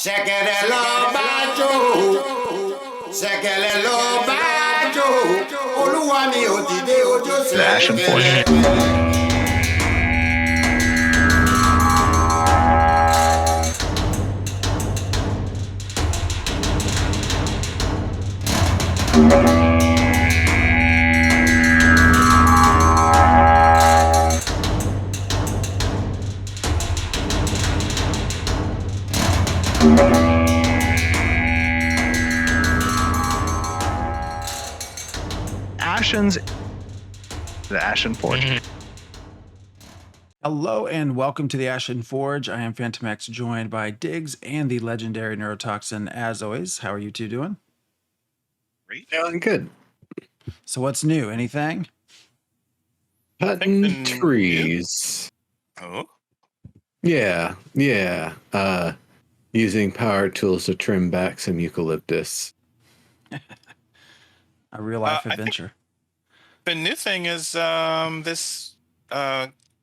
Ṣẹ̀kẹ̀rẹ̀ lọ bá jó, ṣẹ̀kẹ̀rẹ̀ lọ bá jó, olúwa mi ò dìde ojú The Ashen Forge. The Ashen Forge. Hello and welcome to the Ashen Forge. I am PhantomX, joined by Diggs and the legendary Neurotoxin. As always, how are you two doing? Great. Feeling good. So what's new? Anything? Cutting trees. Oh, Yeah. Using power tools to trim back some eucalyptus. A real life adventure. the new thing is this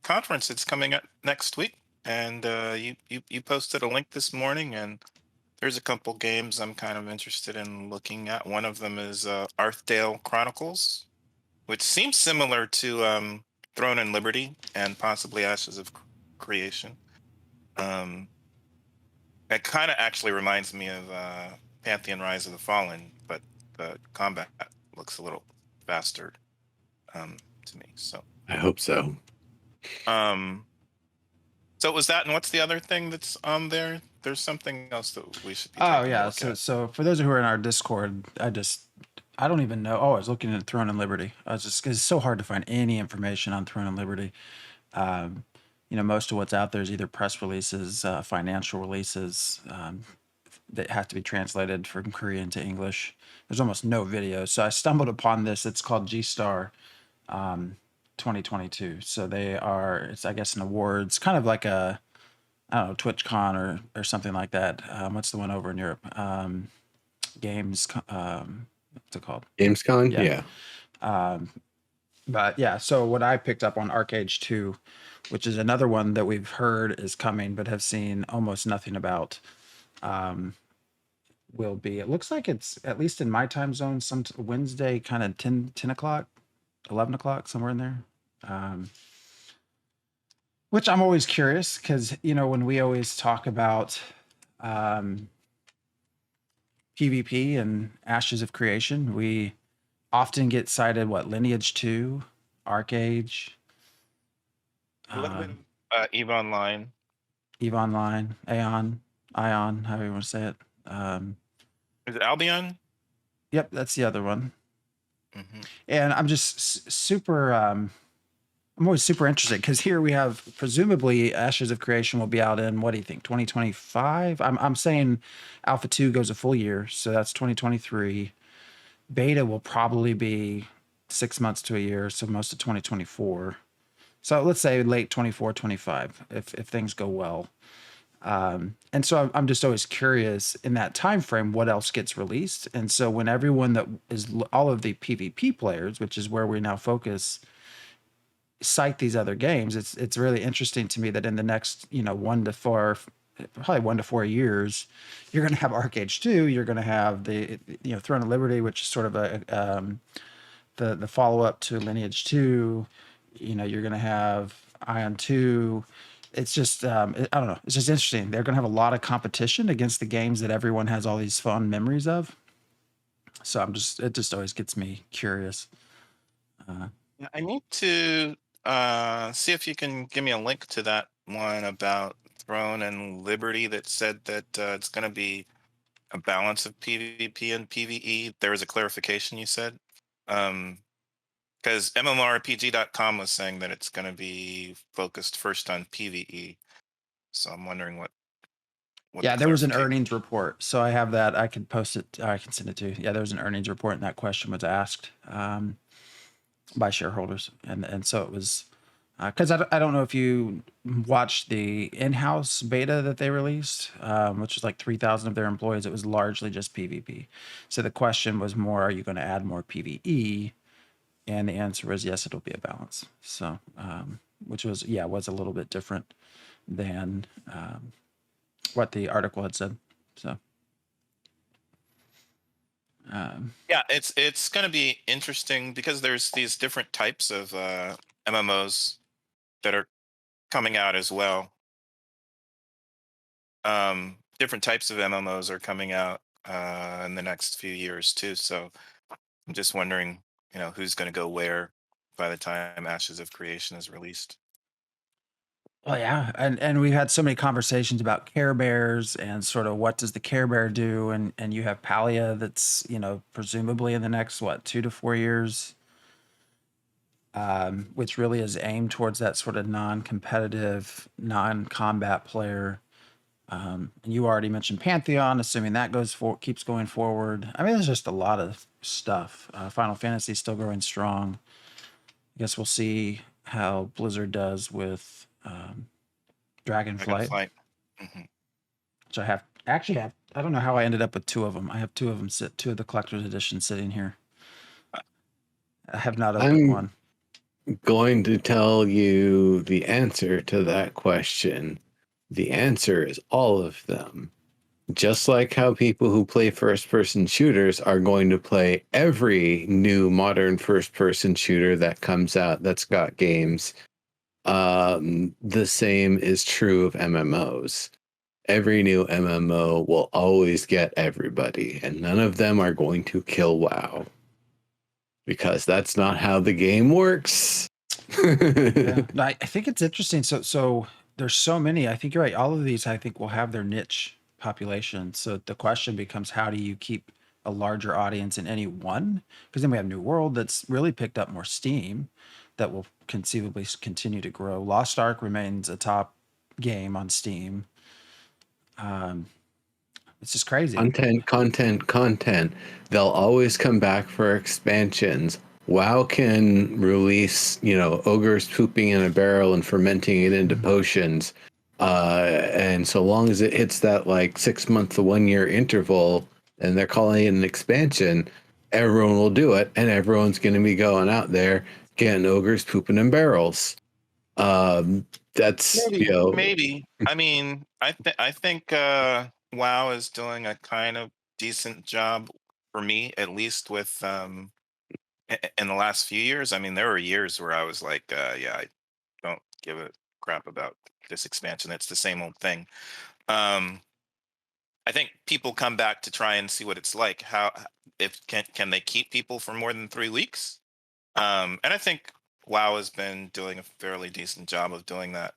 conference that's coming up next week, and you posted a link this morning, and there's a couple games I'm kind of interested in looking at. One of them is Arthdal Chronicles, which seems similar to Throne and Liberty and possibly Ashes of Creation. It kind of actually reminds me of Pantheon Rise of the Fallen, but the combat looks a little faster to me. So I hope so. So was that, and what's the other thing that's on there? There's something else that we should be Oh taking a yeah. look at. So for those who are in our Discord, I don't even know. Oh, I was looking at Throne and Liberty. Cause it's so hard to find any information on Throne and Liberty. Most of what's out there is either press releases, financial releases that have to be translated from Korean to English. There's almost no videos. So I stumbled upon this. It's called G-Star 2022. So it's, I guess, an awards, kind of like a, I don't know, TwitchCon or something like that. What's the one over in Europe? Games, what's it called? Gamescom? Yeah. Yeah. But yeah, so what I picked up on Archeage 2, which is another one that we've heard is coming, but have seen almost nothing about, will be, it looks like it's, at least in my time zone, some Wednesday, kind of 10 o'clock, 11 o'clock, somewhere in there. Which I'm always curious because, when we always talk about PvP and Ashes of Creation, we often get cited, Lineage 2, Archeage, A little bit of EVE Online. EVE Online, Aion, however you want to say it. Is it Albion? Yep, that's the other one. Mm-hmm. And I'm just super, I'm always super interested because here we have presumably Ashes of Creation will be out in, what do you think, 2025? I'm saying Alpha 2 goes a full year, so that's 2023. Beta will probably be 6 months to a year, so most of 2024. So let's say late 24, 25, if things go well. And so I'm just always curious in that time frame what else gets released. And so when everyone that is all of the PvP players, which is where we now focus, cite these other games, it's really interesting to me that in the next 1 to 4, probably 1 to 4 years, you're going to have Archeage 2, you're going to have the Throne of Liberty, which is sort of the follow-up to Lineage 2. You're going to have Aion 2. It's just I don't know, it's just interesting. They're going to have a lot of competition against the games that everyone has all these fond memories of. So it just always gets me curious. I need to see if you can give me a link to that one about Throne and Liberty that said that it's going to be a balance of PvP and PvE. There was a clarification you said. Because mmorpg.com was saying that it's going to be focused first on PvE. So I'm wondering what yeah, there was an earnings report. So I have that. I can post it. I can send it to you. Yeah, there was an earnings report and that question was asked by shareholders. And so it was, because I don't know if you watched the in-house beta that they released, which was like 3,000 of their employees. It was largely just PvP. So the question was more, are you going to add more PvE? And the answer was yes, it'll be a balance. So, which was a little bit different than what the article had said. So, Yeah, it's going to be interesting because there's these different types of MMOs that are coming out as well. Different types of MMOs are coming out in the next few years too. So I'm just wondering, who's going to go where by the time Ashes of Creation is released. well, yeah, and we've had so many conversations about Care Bears and sort of what does the Care Bear do, and you have Palia that's presumably in the next 2 to 4 years, which really is aimed towards that sort of non-competitive, non-combat player. And you already mentioned Pantheon, assuming that keeps going forward. I mean, there's just a lot of stuff. Final Fantasy is still growing strong. I guess we'll see how Blizzard does with Dragonflight. Mm-hmm. Which I don't know how I ended up with 2 of them. I have 2 of them 2 of the collector's edition sitting here. I have not opened one. Going to tell you the answer to that question. The answer is all of them. Just like how people who play first-person shooters are going to play every new modern first-person shooter that comes out that's got games, the same is true of MMOs. Every new MMO will always get everybody, and none of them are going to kill WoW. Because that's not how the game works. Yeah. No, I think it's interesting. So there's so many. I think you're right. All of these, I think, will have their niche population. So the question becomes, how do you keep a larger audience in any one? Because then we have New World that's really picked up more steam, that will conceivably continue to grow. Lost Ark remains a top game on Steam. It's just crazy. Content. They'll always come back for expansions. WoW can release, ogres pooping in a barrel and fermenting it into potions. And so long as it hits that 6 month to 1 year interval and they're calling it an expansion, everyone will do it. And everyone's going to be going out there getting ogres pooping in barrels. That's, maybe. I mean, I think WoW is doing a kind of decent job for me, at least with in the last few years. I mean, there were years where I was like, yeah, I don't give a crap about this expansion. It's the same old thing. I think people come back to try and see what it's like. Can they keep people for more than 3 weeks? And I think WoW has been doing a fairly decent job of doing that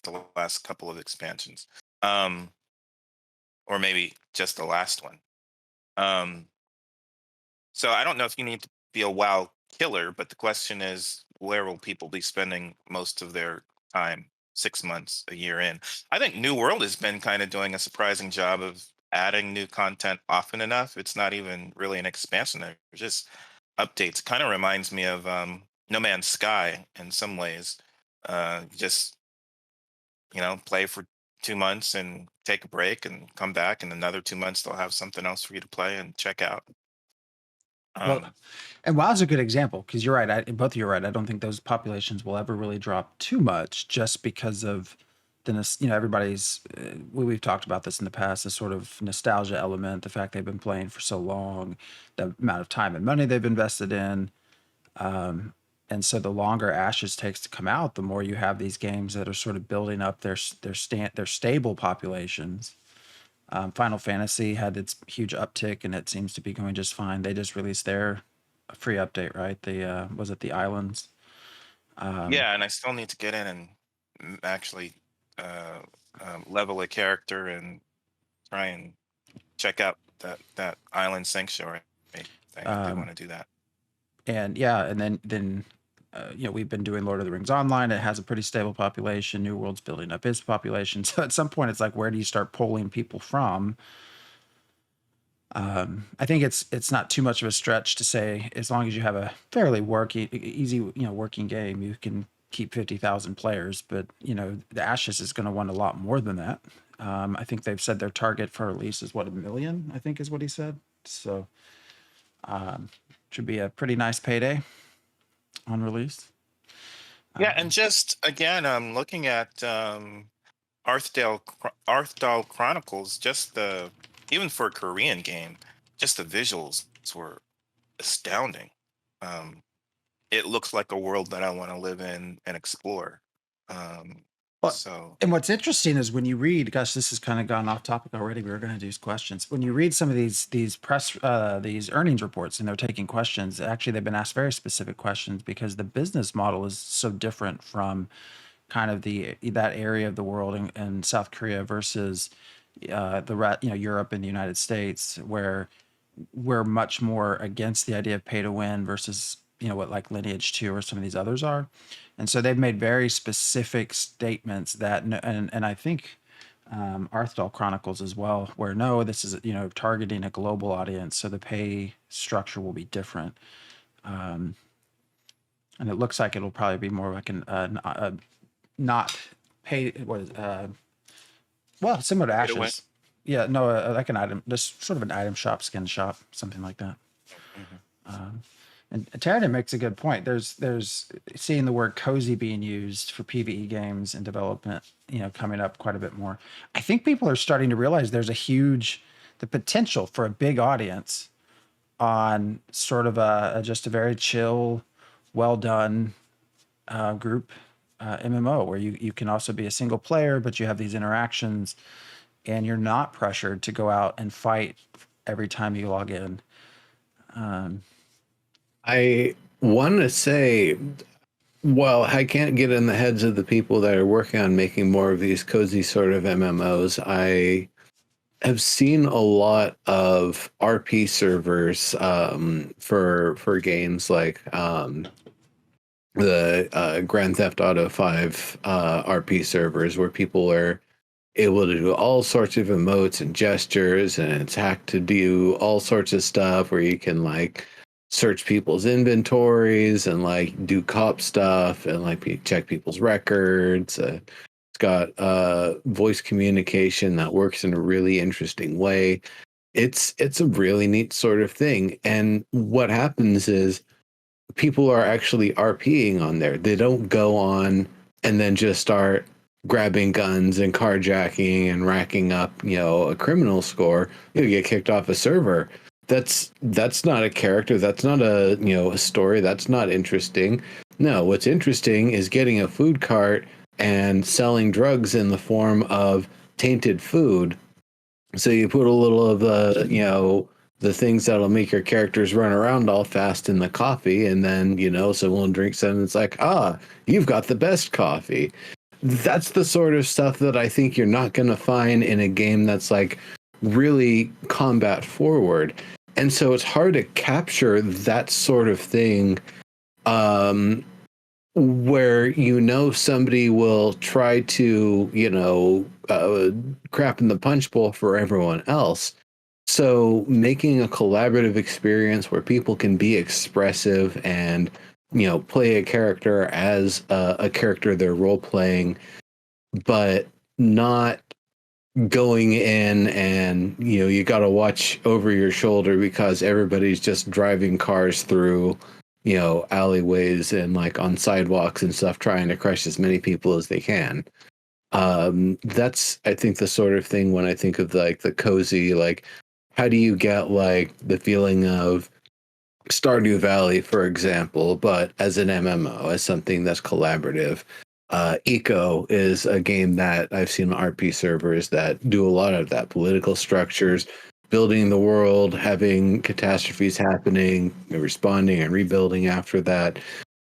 the last couple of expansions, or maybe just the last one. So I don't know if you need to be a WoW killer, but the question is, where will people be spending most of their time 6 months, a year in? I think New World has been kind of doing a surprising job of adding new content often enough. It's not even really an expansion. They're just updates. Kind of reminds me of No Man's Sky in some ways. Just play for 2 months and take a break and come back, and another 2 months they'll have something else for you to play and check out. Well, and WoW's a good example because you're right. Both of you are right. I don't think those populations will ever really drop too much, just because of everybody's. We've talked about this in the past. The sort of nostalgia element, the fact they've been playing for so long, the amount of time and money they've invested in, and so the longer Ashes takes to come out, the more you have these games that are sort of building up their stable populations. Final Fantasy had its huge uptick, and it seems to be going just fine. They just released their free update, right? Was it the Islands? Yeah, and I still need to get in and actually level a character and try and check out that Island Sanctuary. I do want to do that. And yeah, and then we've been doing Lord of the Rings Online. It has a pretty stable population. New World's building up its population. So at some point, it's like, where do you start pulling people from? I think it's not too much of a stretch to say, as long as you have a fairly easy working game, you can keep 50,000 players. But the Ashes is going to want a lot more than that. I think they've said their target for release is 1 million, I think is what he said. So should be a pretty nice payday on release. Yeah, and just again, I'm looking at Arthdal Chronicles. Just the even for a Korean game, just the visuals were astounding. It looks like a world that I want to live in and explore. Well, So and what's interesting is when you read, gosh, this has kind of gone off topic already. We were going to do questions. When you read some of these press these earnings reports and they're taking questions, actually they've been asked very specific questions because the business model is so different from kind of that area of the world in South Korea versus Europe and the United States, where we're much more against the idea of pay to win versus what like Lineage 2 or some of these others are. And so they've made very specific statements that, and I think Arthdal Chronicles as well, where no, this is targeting a global audience, so the pay structure will be different. And it looks like it'll probably be more like not pay. What is well, similar to Pay to win. Ashes. Yeah, no, like an item, just sort of an item shop, skin shop, something like that. And Terran makes a good point. There's seeing the word cozy being used for PvE games and development, coming up quite a bit more. I think people are starting to realize there's the potential for a big audience on sort of just a very chill, well done group MMO where you can also be a single player, but you have these interactions and you're not pressured to go out and fight every time you log in. I want to say, well, I can't get in the heads of the people that are working on making more of these cozy sort of MMOs. I have seen a lot of RP servers for games like the Grand Theft Auto 5 RP servers where people are able to do all sorts of emotes and gestures, and it's hacked to do all sorts of stuff where you can like search people's inventories and like do cop stuff and like check people's records. It's got voice communication that works in a really interesting way. It's a really neat sort of thing. And what happens is people are actually RPing on there. They don't go on and then just start grabbing guns and carjacking and racking up, a criminal score. You get kicked off a server. That's not a character. That's not a story. That's not interesting. No, what's interesting is getting a food cart and selling drugs in the form of tainted food. So you put a little of the things that'll make your characters run around all fast in the coffee, and then someone drinks it and it's like, you've got the best coffee. That's the sort of stuff that I think you're not going to find in a game that's like really combat forward. And so it's hard to capture that sort of thing where somebody will try to crap in the punch bowl for everyone else. So making a collaborative experience where people can be expressive and play a character as a character they're role playing, but not going in and you got to watch over your shoulder because everybody's just driving cars through alleyways and like on sidewalks and stuff, trying to crush as many people as they can. That's, I think, the sort of thing when I think of like the cozy, like how do you get like the feeling of Stardew Valley, for example, but as an MMO, as something that's collaborative. Eco is a game that I've seen on RP servers that do a lot of that. Political structures, building the world, having catastrophes happening, responding and rebuilding after that.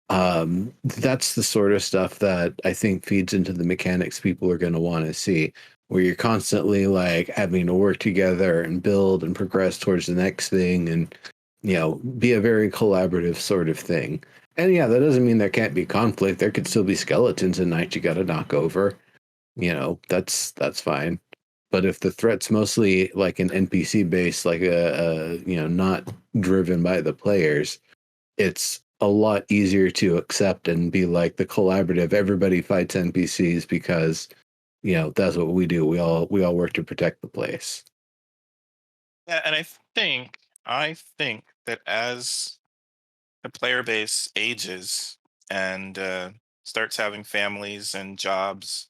That's the sort of stuff that I think feeds into the mechanics people are going to want to see, where you're constantly like having to work together and build and progress towards the next thing and be a very collaborative sort of thing. And yeah, that doesn't mean there can't be conflict. There could still be skeletons at night you got to knock over. That's fine. But if the threat's mostly like an NPC based, like not driven by the players, it's a lot easier to accept and be like the collaborative. Everybody fights NPCs because that's what we do. We all work to protect the place. Yeah, and I think that as the player base ages and starts having families and jobs,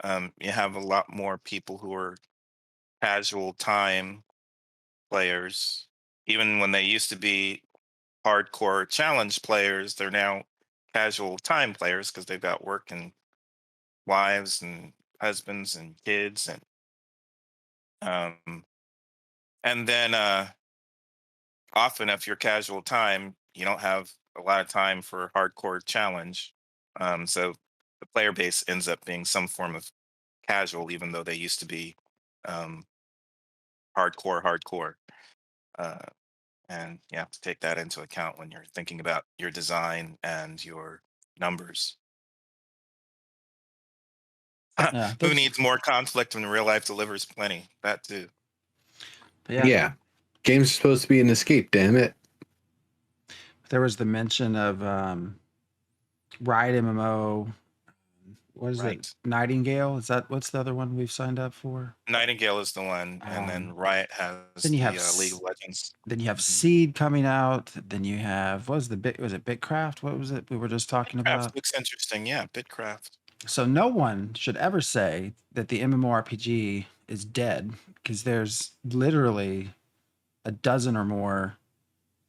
you have a lot more people who are casual time players, even when they used to be hardcore challenge players, they're now casual time players because they've got work and wives and husbands and kids um and then often if you're casual time, you don't have a lot of time for hardcore challenge. So the player base ends up being some form of casual, even though they used to be um, hardcore. Uh, and you have to take that into account when you're thinking about your design and your numbers. Yeah, Who there's, needs more conflict when real life delivers plenty? That too. yeah, Yeah. Game's supposed to be an escape, damn it. there was the mention of Riot MMO. What is it? Right. Nightingale? Is that what's the other one we've signed up for? Nightingale is the one, and then Riot Then has you the have League of Legends. then you have Mhm. Seed coming out. Then you have what was the bit? Was it Bitcraft? What was it we were just talking Bitcraft about? looks interesting. Yeah, Bitcraft. So no one should ever say that the MMORPG is dead because there's literally a dozen or more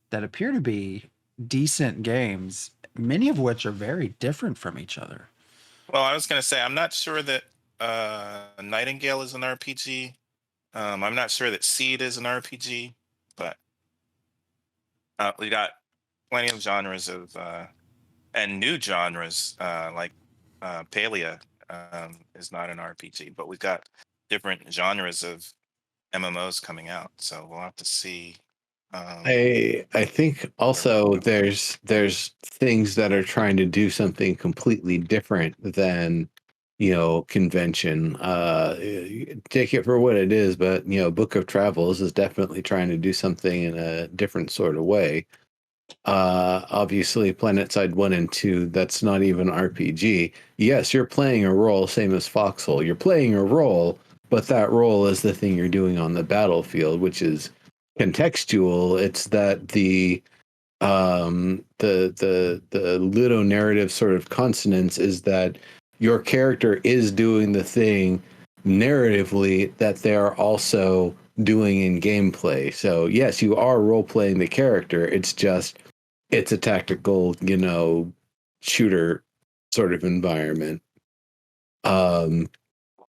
that appear to be decent games, many of which are very different from each other. Well, I was going to say, I'm not sure that Nightingale is an RPG. I'm not sure that Seed is an RPG, but we got plenty of genres of and new genres like Palia is not an RPG, but we've got different genres of MMOs coming out, so we'll have to see. I think also there's things that are trying to do something completely different than convention. Take it for what it is, but Book of Travels is definitely trying to do something in a different sort of way. Obviously Planetside 1 and 2, that's not even RPG. Yes, you're playing a role, same as Foxhole. You're playing a role, but that role is the thing you're doing on the battlefield, which is contextual. It's that the ludo narrative sort of consonance is that your character is doing the thing narratively that they're also doing in gameplay. So yes, you are role playing the character. It's a tactical, shooter sort of environment.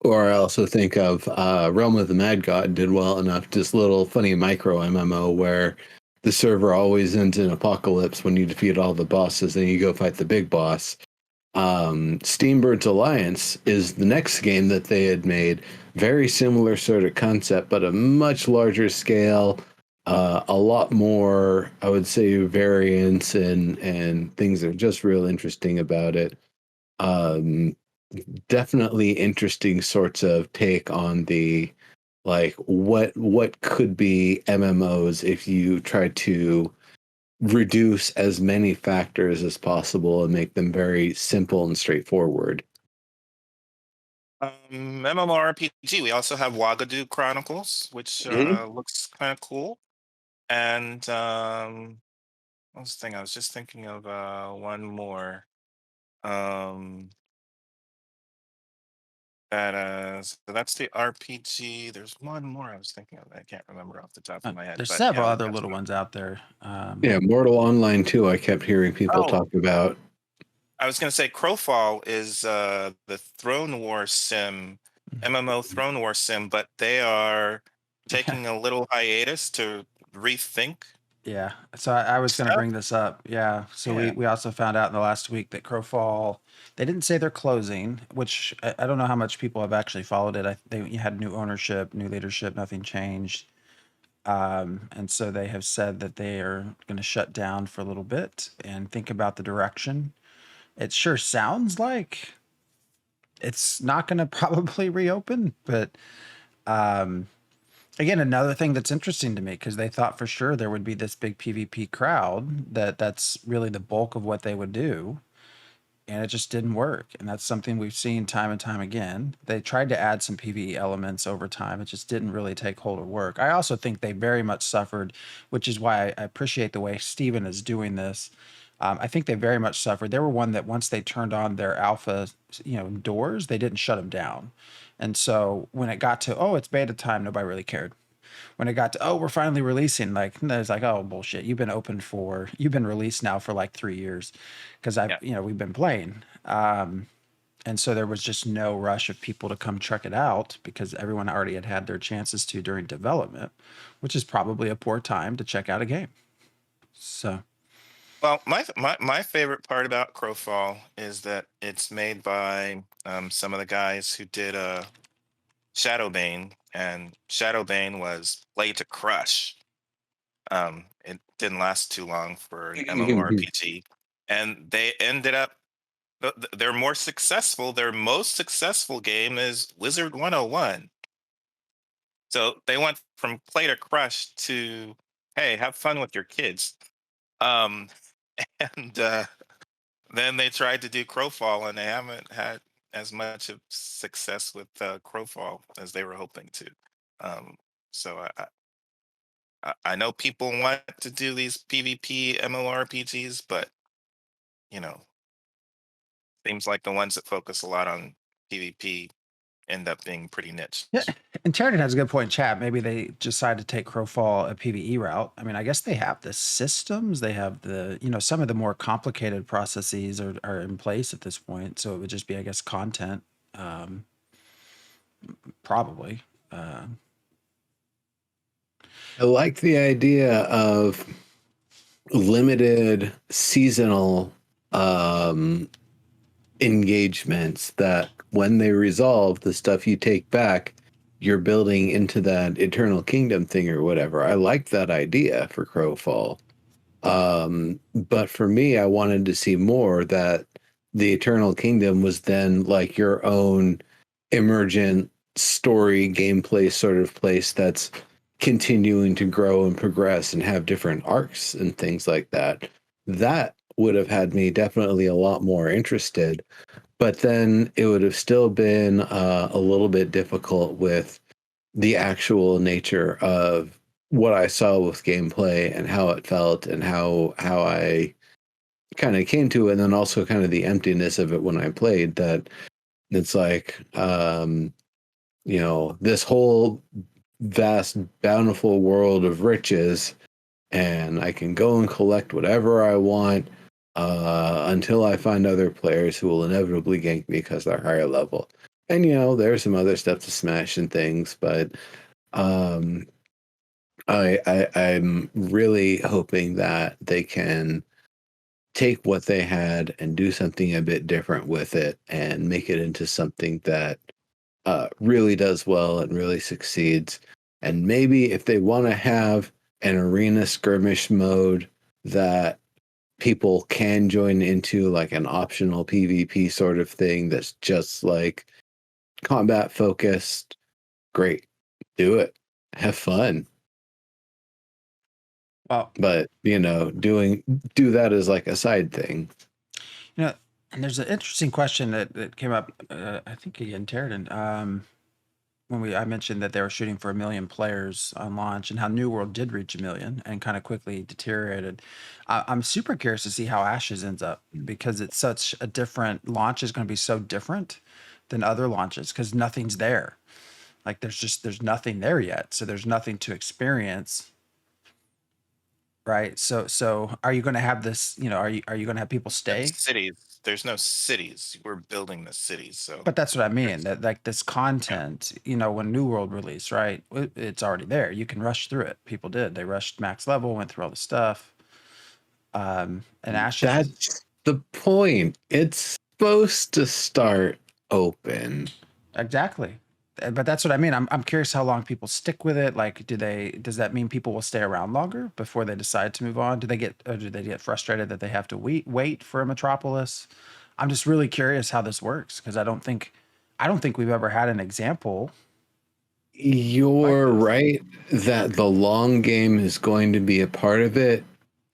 Or I also think of Realm of the Mad God did well enough, this little funny micro MMO where the server always ends in apocalypse when you defeat all the bosses and you go fight the big boss. Steambird's Alliance is the next game that they had made. Very similar sort of concept, but a much larger scale, a lot more, I would say, variance and things that are just real interesting about it. Definitely interesting sorts of take on the like what could be MMOs if you try to reduce as many factors as possible and make them very simple and straightforward. MMORPG. We also have Wagadu Chronicles, which looks kind of cool. And what was the thing? I was just thinking of one more. So that's the RPG. There's one more I was thinking of. I can't remember off the top of my head. There's But several yeah, we've other got little some. ones out there. Yeah, Mortal Online too. I kept hearing people Oh, talk about. I was going to say Crowfall is the Throne War sim, MMO Throne War sim, but they are taking a little hiatus to rethink Yeah. So I was going to stuff. bring this up. Yeah. So Yeah. we also found out in the last week that Crowfall, they didn't say they're closing, which I don't know how much people have actually followed it. They had new ownership, new leadership, nothing changed. And so they have said that they are going to shut down for a little bit and think about the direction. It sure sounds like it's not going to probably reopen, but again, another thing that's interesting to me because they thought for sure there would be this big PvP crowd that's really the bulk of what they would do, and it just didn't work. And that's something we've seen time and time again. They tried to add some PvE elements over time. It just didn't really take hold or work. I also think they very much suffered, which is why I appreciate the way Steven is doing this. I think they very much suffered. They were one that once they turned on their alpha, doors, they didn't shut them down. And so when it got to, oh, it's beta time, nobody really cared. when it got to, oh, we're finally releasing, like, it's like, oh, bullshit. You've been released now for like 3 years. Cause we've been playing. And so there was just no rush of people to come check it out because everyone already had their chances to during development, which is probably a poor time to check out a game. So, well, my favorite part about Crowfall is that it's made by some of the guys who did Shadowbane, and Shadowbane was play to crush. It didn't last too long for an MMORPG, and they ended up. They're more successful. Their most successful game is Wizard 101. So they went from play to crush to, hey, have fun with your kids. Um, and then they tried to do Crowfall, and they haven't had as much of success with Crowfall as they were hoping to. So I know people want to do these PvP MMORPGs, but seems like the ones that focus a lot on PvP end up being pretty niche. yeah. And Sheridan has a good point in chat. Maybe they decided to take Crowfall a PvE route. I mean, I guess they have the systems. They have some of the more complicated processes are in place at this point. So it would just be, I guess, content, probably. I like the idea of limited seasonal engagements that when they resolve, the stuff you take back, you're building into that Eternal Kingdom thing or whatever. I like that idea for Crowfall. But for me, I wanted to see more that the Eternal Kingdom was then like your own emergent story gameplay sort of place that's continuing to grow and progress and have different arcs and things like that. That would have had me definitely a lot more interested, but then it would have still been a little bit difficult with the actual nature of what I saw with gameplay and how it felt and how I kind of came to it, and then also kind of the emptiness of it when I played. That it's like this whole vast bountiful world of riches, and I can go and collect whatever I want until I find other players who will inevitably gank me because they're higher level. And there's some other stuff to smash and things, but I'm really hoping that they can take what they had and do something a bit different with it and make it into something that really does well and really succeeds. And maybe if they want to have an arena skirmish mode that people can join into, like an optional PvP sort of thing that's just like combat focused, great, do it, have fun. Well, but do that as like a side thing. And there's an interesting question that came up, I think again, Terradin, when I mentioned that they were shooting for 1 million players on launch and how New World did reach 1 million and kind of quickly deteriorated. I'm super curious to see how Ashes ends up, because it's such a different launch, is going to be so different than other launches because nothing's there. Like there's nothing there yet. So there's nothing to experience. Right. So are you going to have this, are you going to have people stay? There's no cities. We're building the cities. So, but that's what I mean. That like this content, when New World released, right? It's already there. You can rush through it. People did. They rushed max level, went through all the stuff. And Ashen. That's the point. It's supposed to start open. Exactly. But that's what I mean. I'm curious how long people stick with it. Like, does that mean people will stay around longer before they decide to move on? Do they get frustrated that they have to wait for a Metropolis? I'm just really curious how this works, because I don't think we've ever had an example. You're right that the long game is going to be a part of it.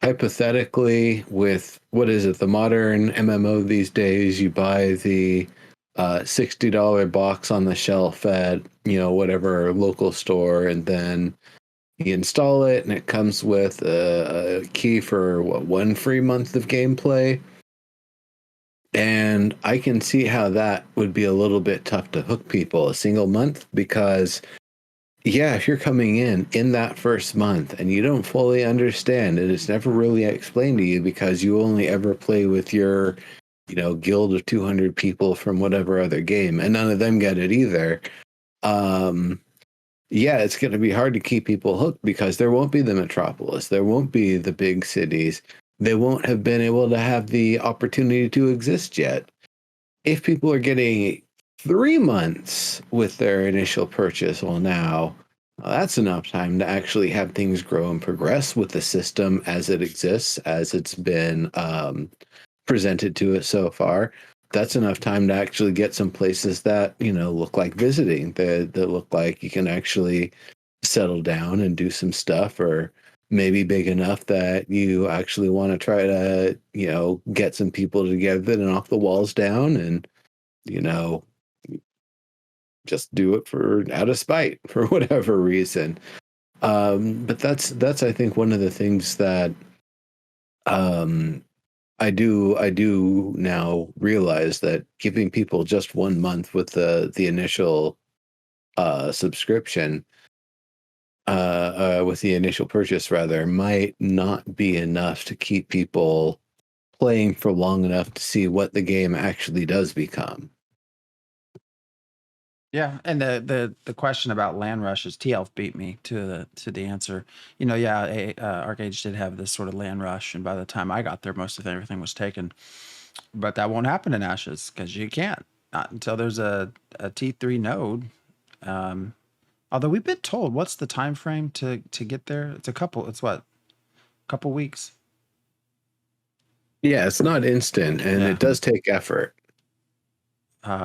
Hypothetically, with what is it, the modern MMO these days, you buy the $60 box on the shelf at whatever local store, and then you install it and it comes with a key for 1 free month of gameplay. And I can see how that would be a little bit tough to hook people a single month, because Yeah, if you're coming in that first month and you don't fully understand it, it's never really explained to you because you only ever play with your, guild of 200 people from whatever other game, and none of them get it either. Yeah, it's going to be hard to keep people hooked because there won't be the metropolis, there won't be the big cities, they won't have been able to have the opportunity to exist yet. If people are getting 3 months with their initial purchase, well, now that's enough time to actually have things grow and progress with the system as it exists, as it's been presented to us so far. That's enough time to actually get some places that look like visiting, that look like you can actually settle down and do some stuff, or maybe big enough that you actually want to try to get some people together and knock the walls down and you know, just do it for out of spite for whatever reason. But that's I think one of the things that I do now realize that giving people just 1 month with the initial subscription with the initial purchase rather might not be enough to keep people playing for long enough to see what the game actually does become. Yeah, and the question about land rushes, T-Elf beat me to the answer. Archeage did have this sort of land rush, and by the time I got there, most of everything was taken. But that won't happen in Ashes because you can't, not until there's a T3 node. Although we've been told, what's the time frame to get there? It's what, a couple weeks. Yeah, it's not instant, and Yeah. it does take effort.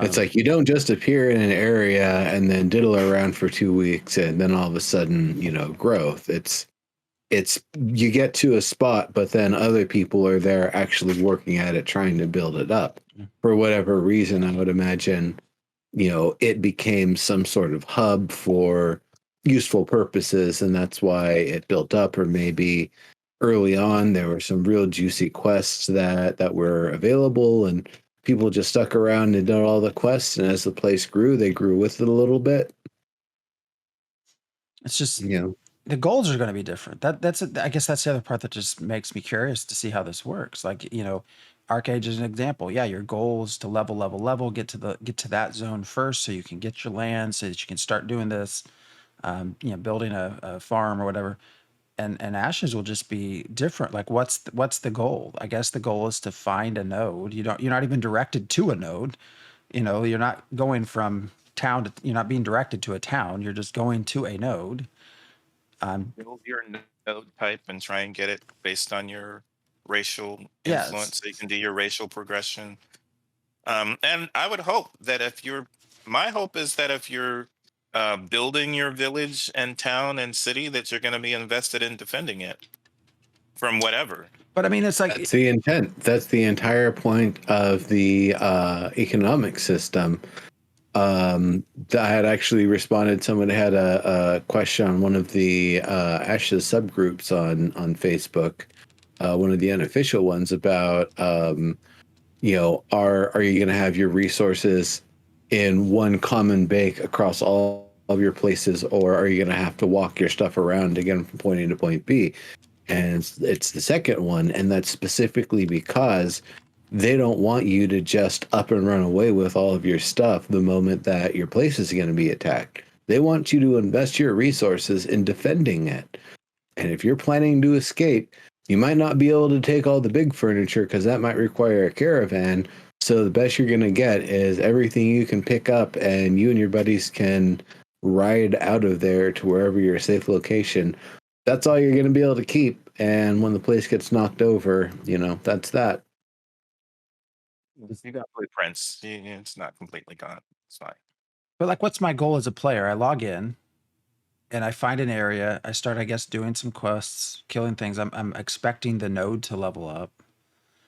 It's Um, like you don't just appear in an area and then diddle around for 2 weeks and then all of a sudden, growth. It's you get to a spot, but then other people are there actually working at it, trying to build it up. For whatever reason, I would imagine, it became some sort of hub for useful purposes, and that's why it built up. Or maybe early on there were some real juicy quests that were available, and people just stuck around and did all the quests. And as the place grew, they grew with it a little bit. it's just the goals are going to be different. I guess that's the other part that just makes me curious to see how this works. Like, Archeage is an example. Yeah, your goal is to level, get to that zone first, so you can get your land, so that you can start doing this, building a farm or whatever. And Ashes will just be different. Like, what's the goal? I guess the goal is to find a node. You're not even directed to a node. You're not going from town to, you're not being directed to a town. You're just going to a node. Build your node type and try and get it based on your racial Yes. influence, so you can do your racial progression. And I would hope that my hope is that if you're building your village and town and city, that you're going to be invested in defending it from whatever. But I mean, it's like, That's the intent. That's the entire point of the economic system. I had actually responded. Someone had a question on one of the Ashes subgroups on Facebook, one of the unofficial ones, about are you going to have your resources in one common bake across all of your places, or are you going to have to walk your stuff around to get them from point A to point B? And it's the second one, and that's specifically because they don't want you to just up and run away with all of your stuff the moment that your place is going to be attacked. They want you to invest your resources in defending it. And if you're planning to escape, you might not be able to take all the big furniture because that might require a caravan. So the best you're going to get is everything you can pick up, and you and your buddies can ride out of there to wherever your safe location. That's all you're going to be able to keep. And when the place gets knocked over, that's that. You got blueprints. It's not completely gone. It's fine. but like, what's my goal as a player? I log in and I find an area. I start, I guess, doing some quests, killing things. I'm expecting the node to level up.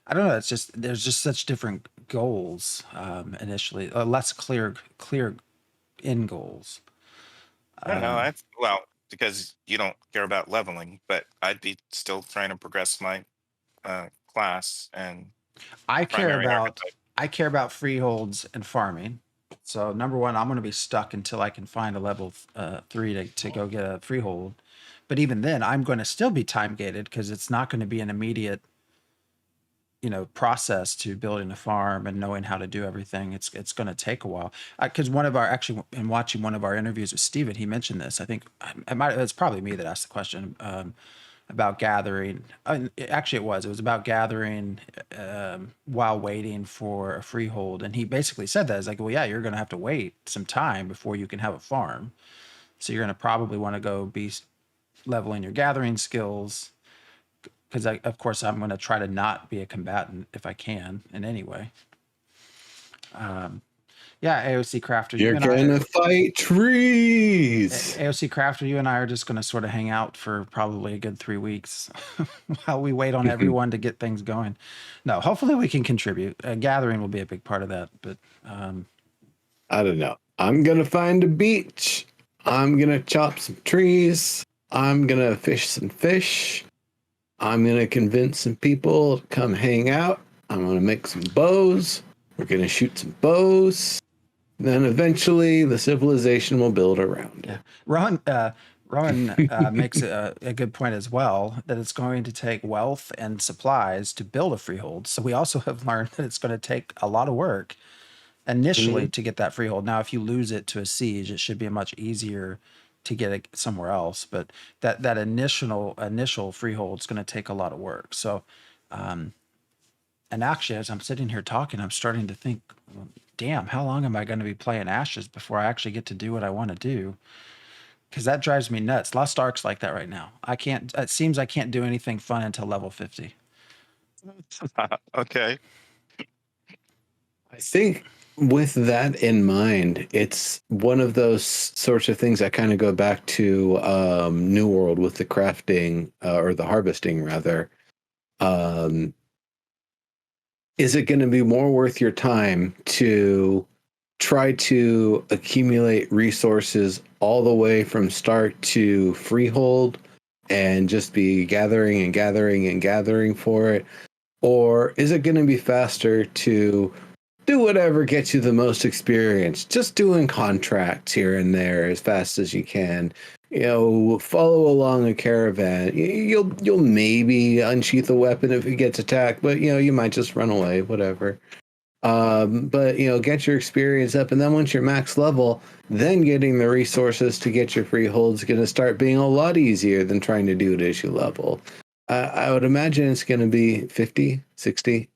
I don't know. There's just such different goals initially, less clear end goals. I don't know. Well, because you don't care about leveling, but I'd be still trying to progress my class and I care primary about archetype. I care about freeholds and farming. So number one, I'm going to be stuck until I can find a level 3 to go get a freehold. But even then, I'm going to still be time gated because it's not going to be an immediate, process to building a farm and knowing how to do everything. It's going to take a while. Because in watching one of our interviews with Steven, he mentioned this. I think it's probably me that asked the question about gathering. Actually, it was about gathering while waiting for a freehold. And he basically said that. It's like, well, yeah, you're going to have to wait some time before you can have a farm. So you're going to probably want to go be leveling your gathering skills. Because, of course, I'm going to try to not be a combatant if I can in any way. Yeah, AOC Crafter. You're gonna fight trees. AOC Crafter, you and I are just going to sort of hang out for probably a good 3 weeks while we wait on everyone to get things going. No, hopefully we can contribute. Gathering will be a big part of that. But I don't know. I'm gonna find a beach. I'm gonna chop some trees. I'm gonna fish some fish. I'm gonna convince some people to come hang out. I'm gonna make some bows. We're gonna shoot some bows. Then eventually the civilization will build around it. Rowan makes a good point as well, that it's going to take wealth and supplies to build a freehold. So we also have learned that it's going to take a lot of work initially to get that freehold. Now, if you lose it to a siege, it should be much easier to get it somewhere else. But that initial freehold is going to take a lot of work. So, and actually, as I'm sitting here talking, I'm starting to think, well, damn, how long am I going to be playing Ashes before I actually get to do what I want to do? Because that drives me nuts. Lost Ark's like that right now. It seems I can't do anything fun until level 50. Okay. I think with that in mind, it's one of those sorts of things that kind of go back to New World with the crafting or the harvesting rather. Is it going to be more worth your time to try to accumulate resources all the way from start to freehold and just be gathering and gathering and gathering for it? Or is it going to be faster to do whatever gets you the most experience, just doing contracts here and there as fast as you can? Follow along a caravan. You'll maybe unsheath a weapon if it gets attacked, but you might just run away, whatever. But get your experience up, and then once you're max level, then getting the resources to get your freeholds is going to start being a lot easier than trying to do it as you level. I would imagine it's going to be 50, 60.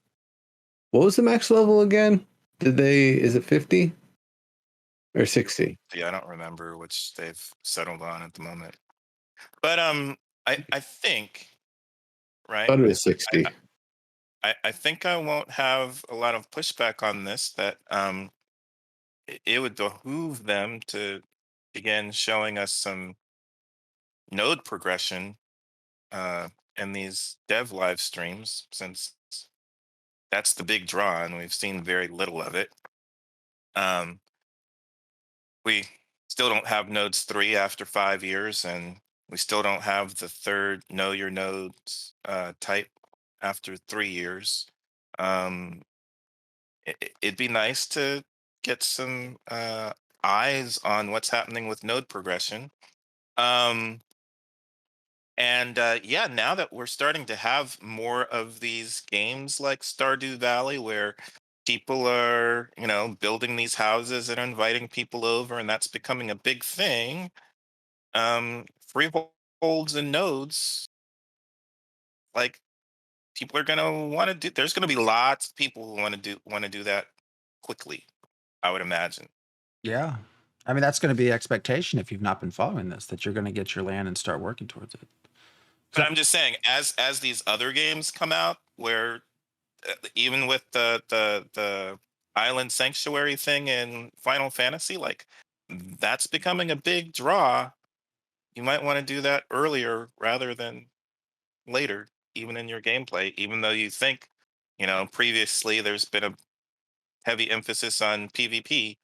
What was the max level again? Is it 50 or 60? Yeah, I don't remember which they've settled on at the moment. But I think, right? I thought it was 60. I think I won't have a lot of pushback on this, that it would behoove them to begin showing us some node progression in these dev live streams, since that's the big draw and we've seen very little of it. We still don't have nodes 3 after 5 years, and we still don't have the third know your nodes type after 3 years. It'd be nice to get some eyes on what's happening with node progression. Yeah, now that we're starting to have more of these games like Stardew Valley, where people are, building these houses and inviting people over, and that's becoming a big thing. Freeholds and nodes, like, people are gonna want to do. There's gonna be lots of people who want to do that quickly, I would imagine. Yeah. I mean, that's going to be the expectation if you've not been following this, that you're going to get your land and start working towards it. But I'm just saying, as these other games come out, where even with the Island Sanctuary thing in Final Fantasy, like, that's becoming a big draw. You might want to do that earlier rather than later, even in your gameplay, even though you think, previously there's been a heavy emphasis on PvP.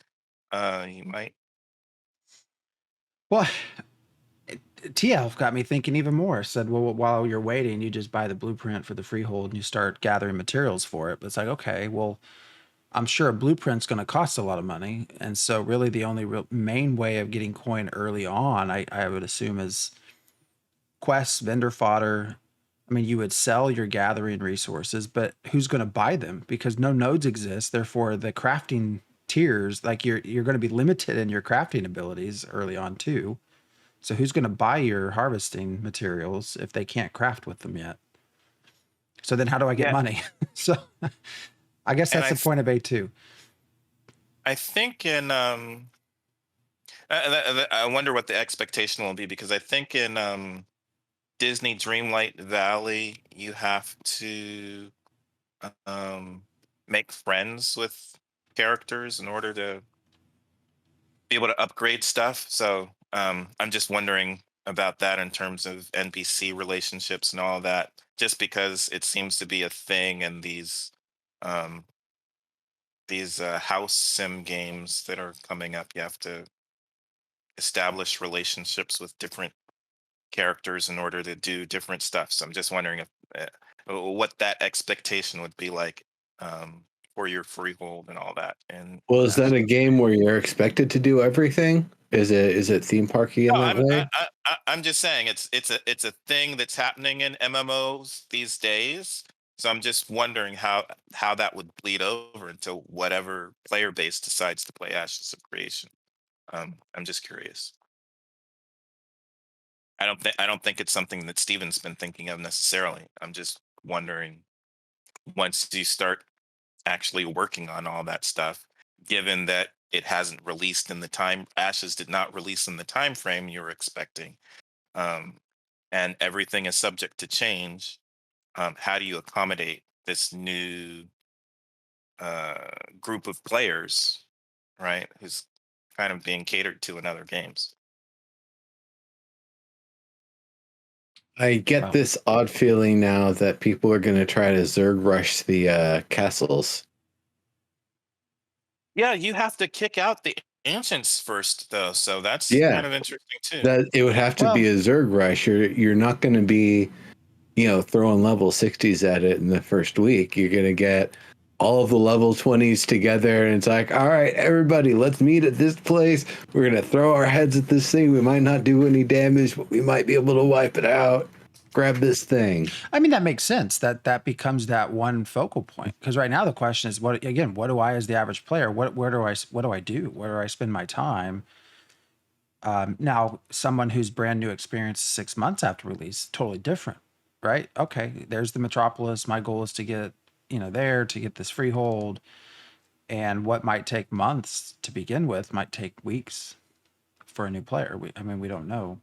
You might. Well, TL got me thinking even more. Said, well, while you're waiting, you just buy the blueprint for the freehold and you start gathering materials for it. But it's like, okay, well, I'm sure a blueprint's going to cost a lot of money. And so really the only real main way of getting coin early on, I would assume, is quests, vendor fodder. I mean, you would sell your gathering resources, but who's going to buy them? Because no nodes exist. Therefore, the crafting tiers, like you're going to be limited in your crafting abilities early on too. So who's going to buy your harvesting materials if they can't craft with them yet? So then how do I get money? So I guess that's the point of A2. I think in I wonder what the expectation will be, because I think in Disney Dreamlight Valley you have to make friends with characters in order to be able to upgrade stuff. So I'm just wondering about that in terms of NPC relationships and all that, just because it seems to be a thing in um, these house sim games that are coming up. You have to establish relationships with different characters in order to do different stuff. So I'm just wondering if what that expectation would be like for your freehold and all that. And Well, is that a game where you're expected to do everything? Is it theme parky in no, that way? I'm just saying it's a thing that's happening in MMOs these days. So I'm just wondering how that would bleed over into whatever player base decides to play Ashes of Creation. I'm just curious. I don't think it's something that Steven's been thinking of necessarily. I'm just wondering, once you start actually working on all that stuff, given that it hasn't released in the time, Ashes did not release in the time frame you were expecting, um, and everything is subject to change. How do you accommodate this new group of players, right? Who's kind of being catered to in other games. I get Wow. this odd feeling now that people are going to try to zerg rush the castles. Yeah, you have to kick out the ancients first, though, so that's Yeah. kind of interesting too. That it would have to be a zerg rush. You're not going to be, throwing level 60s at it in the first week. You're going to get all of the level 20s together, and it's like, all right, everybody, let's meet at this place. We're going to throw our heads at this thing. We might not do any damage, but we might be able to wipe it out. Grab this thing. I mean, that makes sense. That becomes that one focal point. Because right now the question is, what do I, as the average player, what do I do? Where do I spend my time? Now, someone who's brand new experience 6 months after release, totally different, right? Okay, there's the metropolis. My goal is to get there, to get this freehold, and what might take months to begin with might take weeks for a new player. We don't know.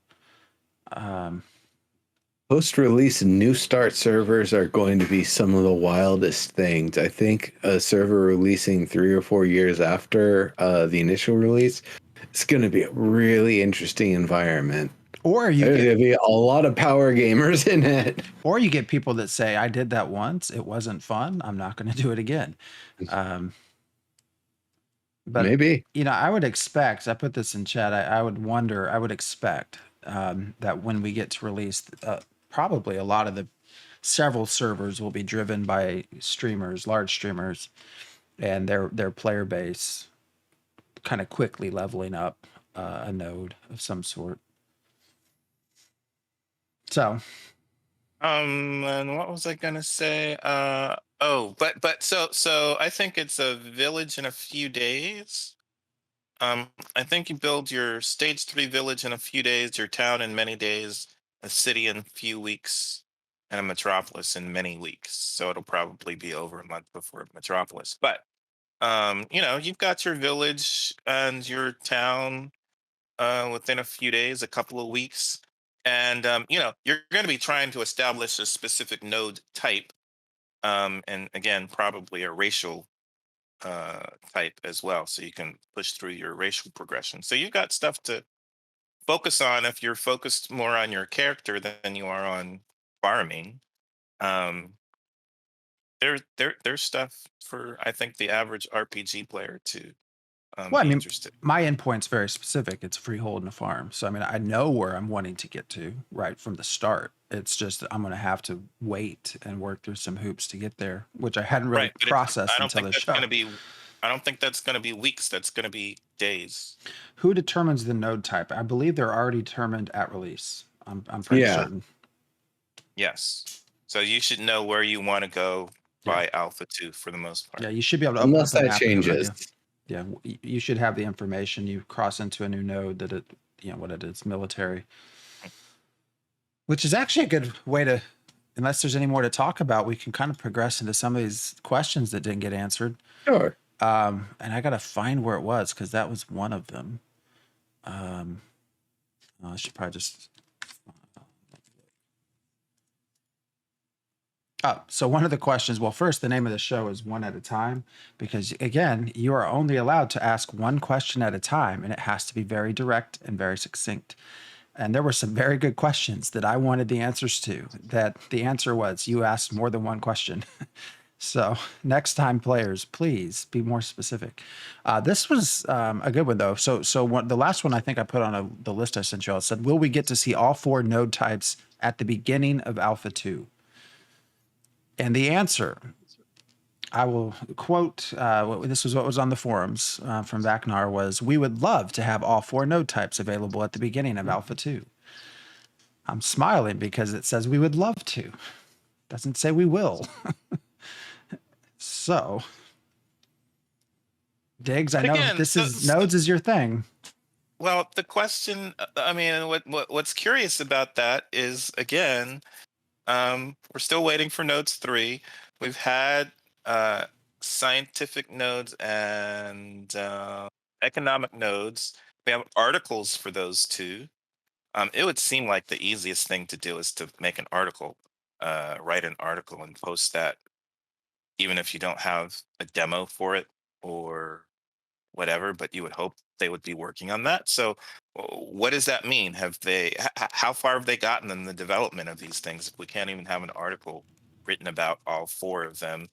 Post-release new start servers are going to be some of the wildest things. I think a server releasing 3 or 4 years after the initial release, it's going to be a really interesting environment. Or there's going to be a lot of power gamers in it. Or you get people that say, I did that once, it wasn't fun, I'm not going to do it again. But maybe, I would expect, I put this in chat, I would expect that when we get to release, probably a lot of several servers will be driven by streamers, large streamers, and their player base kind of quickly leveling up a node of some sort. So, and what was I gonna say? So I think it's a village in a few days. I think you build your stage 3 village in a few days, your town in many days, a city in a few weeks, and a metropolis in many weeks. So it'll probably be over a month before metropolis. But you've got your village and your town within a few days, a couple of weeks. And you're going to be trying to establish a specific node type, and again, probably a racial type as well, so you can push through your racial progression. So you've got stuff to focus on if you're focused more on your character than you are on farming. Um, there's stuff for, I think, the average RPG player to be interested. My endpoint's very specific. It's a freehold and a farm. So, I mean, I know where I'm wanting to get to right from the start. It's just I'm going to have to wait and work through some hoops to get there, which I hadn't really Right, but processed I don't until think the that's show. going to be. I don't think that's going to be weeks. That's going to be days. Who determines the node type? I believe they're already determined at release. I'm pretty Yeah. certain. Yes. So you should know where you want to go Yeah. by Alpha 2 for the most part. Yeah, you should be able to open Unless up a that map and it'll let changes. you. Yeah, you should have the information. You cross into a new node that it, what it is, military. Which is actually a good way to, unless there's any more to talk about, we can kind of progress into some of these questions that didn't get answered. Sure. And I got to find where it was because that was one of them. I should probably just. So one of the questions, well, first, the name of the show is One at a Time, because again, you are only allowed to ask one question at a time, and it has to be very direct and very succinct. And there were some very good questions that I wanted the answers to, that the answer was you asked more than one question. So next time, players, please be more specific. This was a good one, though. So the last one I think I put on the list I sent you all said, will we get to see all 4 node types at the beginning of Alpha 2? And the answer, I will quote, this was what was on the forums from Vacnar, was, we would love to have all 4 node types available at the beginning of Alpha 2. I'm smiling because it says we would love to. Doesn't say we will. So, Diggs, I know Again, nodes is your thing. Well, the question, I mean, what's curious about that is, again, we're still waiting for nodes 3. We've had scientific nodes and economic nodes. We have articles for those 2. It would seem like the easiest thing to do is to make an article, write an article and post that, even if you don't have a demo for it or whatever, but you would hope they would be working on that. So what does that mean? How far have they gotten in the development of these things if we can't even have an article written about all 4 of them?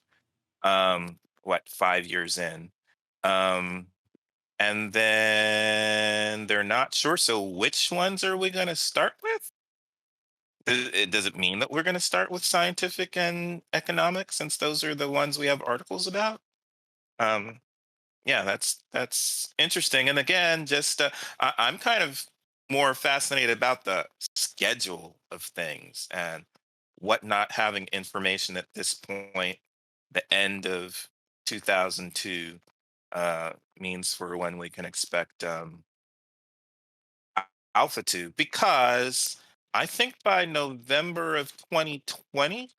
5 years in? And then they're not sure. So which ones are we going to start with? Does it mean that we're going to start with scientific and economic, since those are the ones we have articles about? Yeah, that's interesting. And again, just I'm kind of more fascinated about the schedule of things and what not having information at this point, the end of 2002, means for when we can expect Alpha 2, because I think by November of 2020,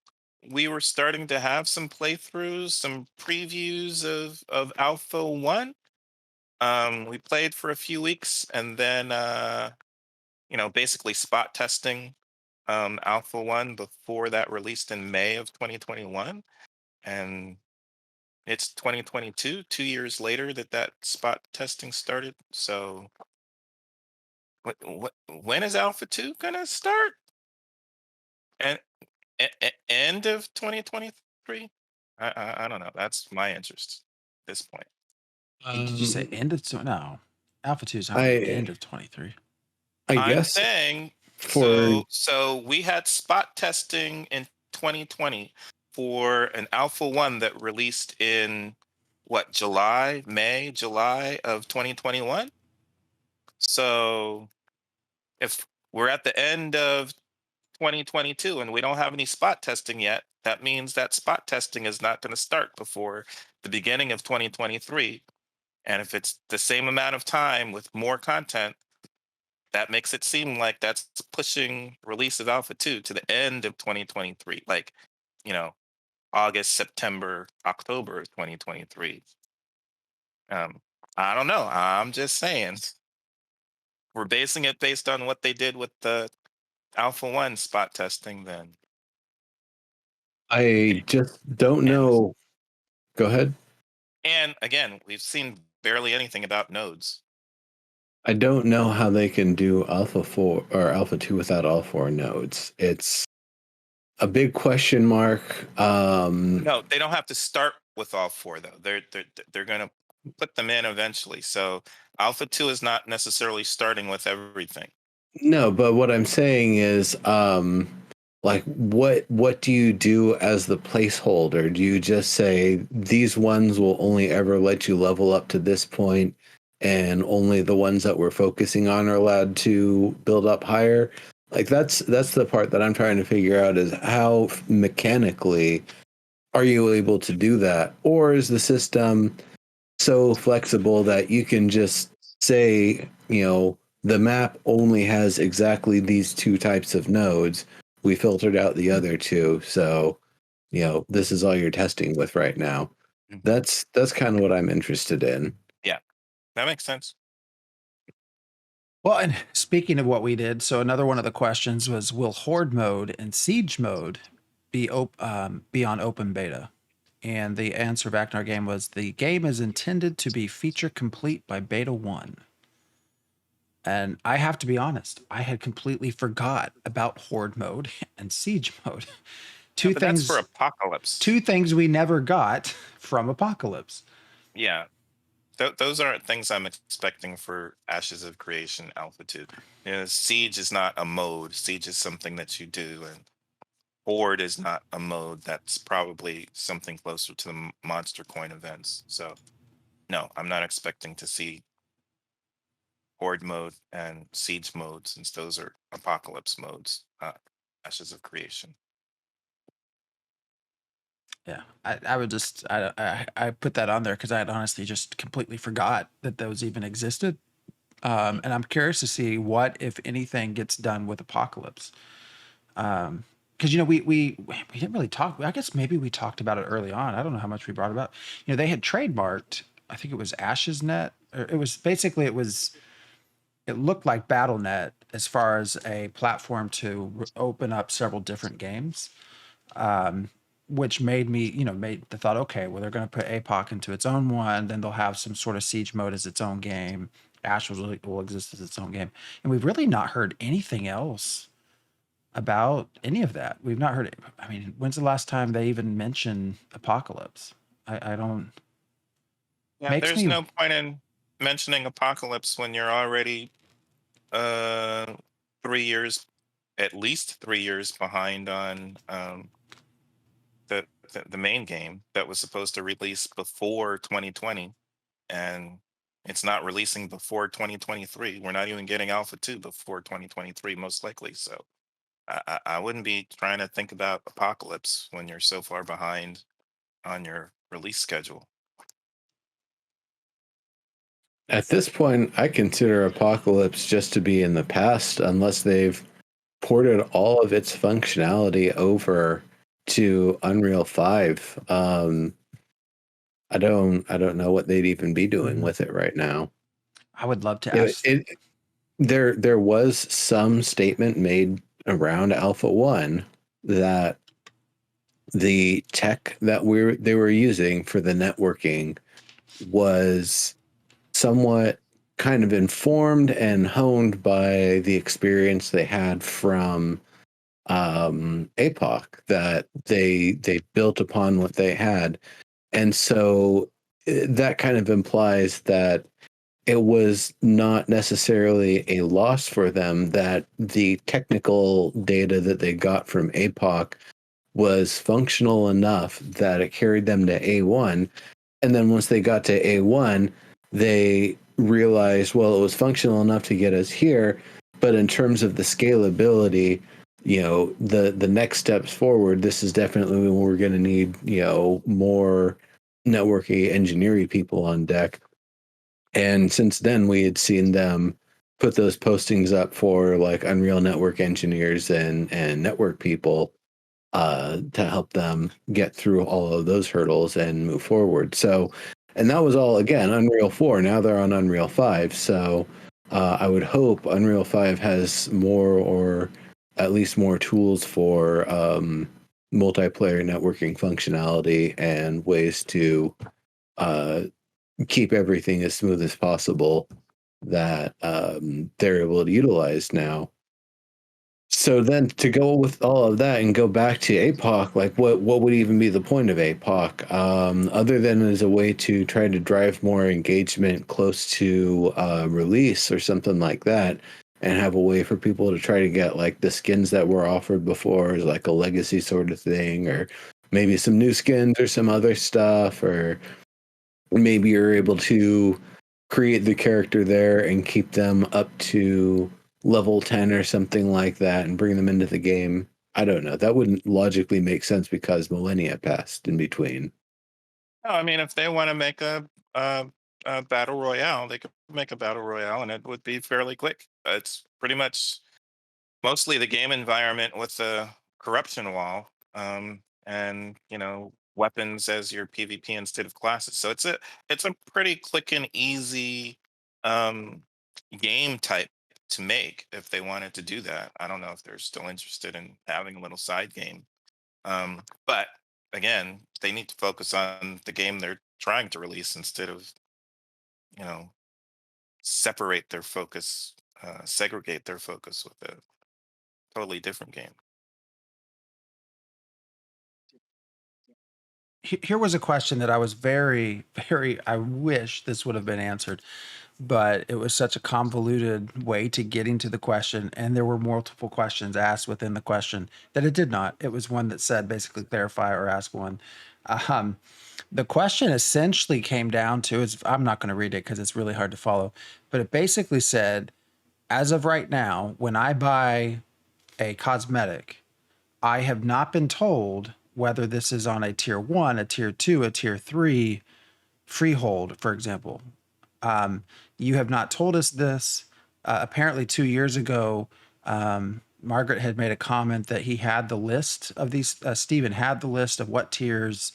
we were starting to have some playthroughs, some previews of Alpha 1. We played for a few weeks and then, basically spot testing Alpha 1 before that released in May of 2021. And it's 2022, 2 years later that spot testing started. So when is Alpha 2 gonna start? And end of 2023? I don't know. That's my interest at this point. Did you say end of no? Alpha 2 is not I- the end of 23. I I'm guess saying for so we had spot testing in 2020 for an Alpha 1 that released in July of 2021. So if we're at the end of 2022 and we don't have any spot testing yet, that means that spot testing is not going to start before the beginning of 2023. And if it's the same amount of time with more content, that makes it seem like that's pushing release of Alpha 2 to the end of 2023, like, August, September, October of 2023. I don't know. I'm just saying. We're basing it based on what they did with the Alpha 1 spot testing then. I just don't know. Go ahead. And again, we've seen barely anything about nodes. I don't know how they can do Alpha 4 or Alpha 2 without all 4 nodes. It's a big question mark. No, they don't have to start with all 4 though. They're going to put them in eventually. So Alpha 2 is not necessarily starting with everything. No, but what I'm saying is like what do you do as the placeholder? Do you just say these ones will only ever let you level up to this point, and only the ones that we're focusing on are allowed to build up higher? Like that's the part that I'm trying to figure out, is how mechanically are you able to do that? Or is the system so flexible that you can just say, the map only has exactly these two types of nodes. We filtered out the other two, so this is all you're testing with right now. Mhm. That's kind of what I'm interested in. Yeah, that makes sense. Well, and speaking of what we did, so another one of the questions was, will Horde mode and Siege mode be on open beta? And the answer back in our game was, the game is intended to be feature complete by beta 1. And I have to be honest, I had completely forgot about Horde mode and Siege mode. Two But things that's for Apocalypse. Two things we never got from Apocalypse. Yeah. Those aren't things I'm expecting for Ashes of Creation Alpha 2. Siege is not a mode. Siege is something that you do, and Horde is not a mode. That's probably something closer to the Monster Coin events. So, no, I'm not expecting to see Horde mode and Siege mode, since those are Apocalypse modes, Ashes of Creation. Yeah, I would just I put that on there because I had honestly just completely forgot that those even existed. And I'm curious to see what, if anything, gets done with Apocalypse. Because we didn't really talk. I guess maybe we talked about it early on. I don't know how much we brought about. They had trademarked, I think it was AshesNet, or it was basically it looked like BattleNet as far as a platform to open up several different games. Which made me, made the thought, okay, well, they're going to put APOC into its own one, then they'll have some sort of Siege mode as its own game. Ash will exist as its own game. And we've really not heard anything else about any of that. We've not heard it. I mean, when's the last time they even mentioned Apocalypse? I don't. Yeah, there's no point in mentioning Apocalypse when you're already 3 years, at least 3 years behind on the main game that was supposed to release before 2020, and it's not releasing before 2023. We're not even getting Alpha 2 before 2023, most likely. So I wouldn't be trying to think about Apocalypse when you're so far behind on your release schedule. At this point, I consider Apocalypse just to be in the past, unless they've ported all of its functionality over to Unreal 5. I don't know what they'd even be doing with it right now. I would love to ask. There was some statement made around Alpha 1 that the tech that they were using for the networking was somewhat kind of informed and honed by the experience they had from APOC, that they built upon what they had. And so that kind of implies that it was not necessarily a loss for them, that the technical data that they got from APOC was functional enough that it carried them to A1. And then once they got to A1, they realized, well, it was functional enough to get us here, but in terms of the scalability, the next steps forward, this is definitely when we're going to need, more networking engineering people on deck. And since then, we had seen them put those postings up for like Unreal Network engineers and network people to help them get through all of those hurdles and move forward. So, and that was all, again, Unreal 4. Now they're on Unreal 5. So I would hope Unreal 5 has more, or at least more tools for multiplayer networking functionality and ways to keep everything as smooth as possible that they're able to utilize now. So then to go with all of that and go back to APOC, like what would even be the point of APOC other than as a way to try to drive more engagement close to release or something like that? and have a way for people to try to get like the skins that were offered before as like a legacy sort of thing, or maybe some new skins or some other stuff, or maybe you're able to create the character there and keep them up to level 10 or something like that and bring them into the game. I don't know. That wouldn't logically make sense because millennia passed in between. No, I mean, if they want to make a battle royale, they could make a battle royale, and it would be fairly quick. It's pretty much mostly the game environment with the corruption wall, and weapons as your PvP instead of classes. So it's a pretty quick and easy um, game type to make if they wanted to do that. I don't know if they're still interested in having a little side game, but again, they need to focus on the game they're trying to release instead of you know separate their focus, segregate their focus with a totally different game. Here was a question that I was very, very, I wish this would have been answered, but it was such a convoluted way to getting to the question. And there were multiple questions asked within the question that it did not. It was one that said basically clarify or ask one. The question essentially came down to, I'm not going to read it because it's really hard to follow, but it basically said, as of right now, when I buy a cosmetic, I have not been told whether this is on a tier 1, a tier 2, a tier 3 freehold, for example. You have not told us this. Apparently 2 years ago, Margaret had made a comment that he had the list of these, Stephen had the list of what tiers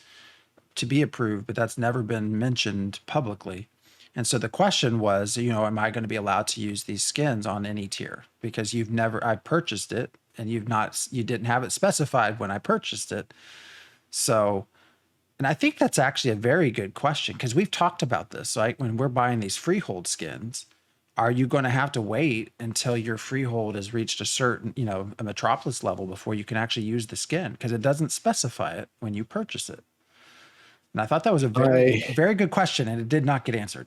to be approved, but that's never been mentioned publicly. And so the question was, am I going to be allowed to use these skins on any tier? Because I purchased it and you didn't have it specified when I purchased it. So, and I think that's actually a very good question because we've talked about this, right? When we're buying these freehold skins, are you going to have to wait until your freehold has reached a certain, a metropolis level before you can actually use the skin? Because it doesn't specify it when you purchase it. And I thought that was a very, very good question, and it did not get answered.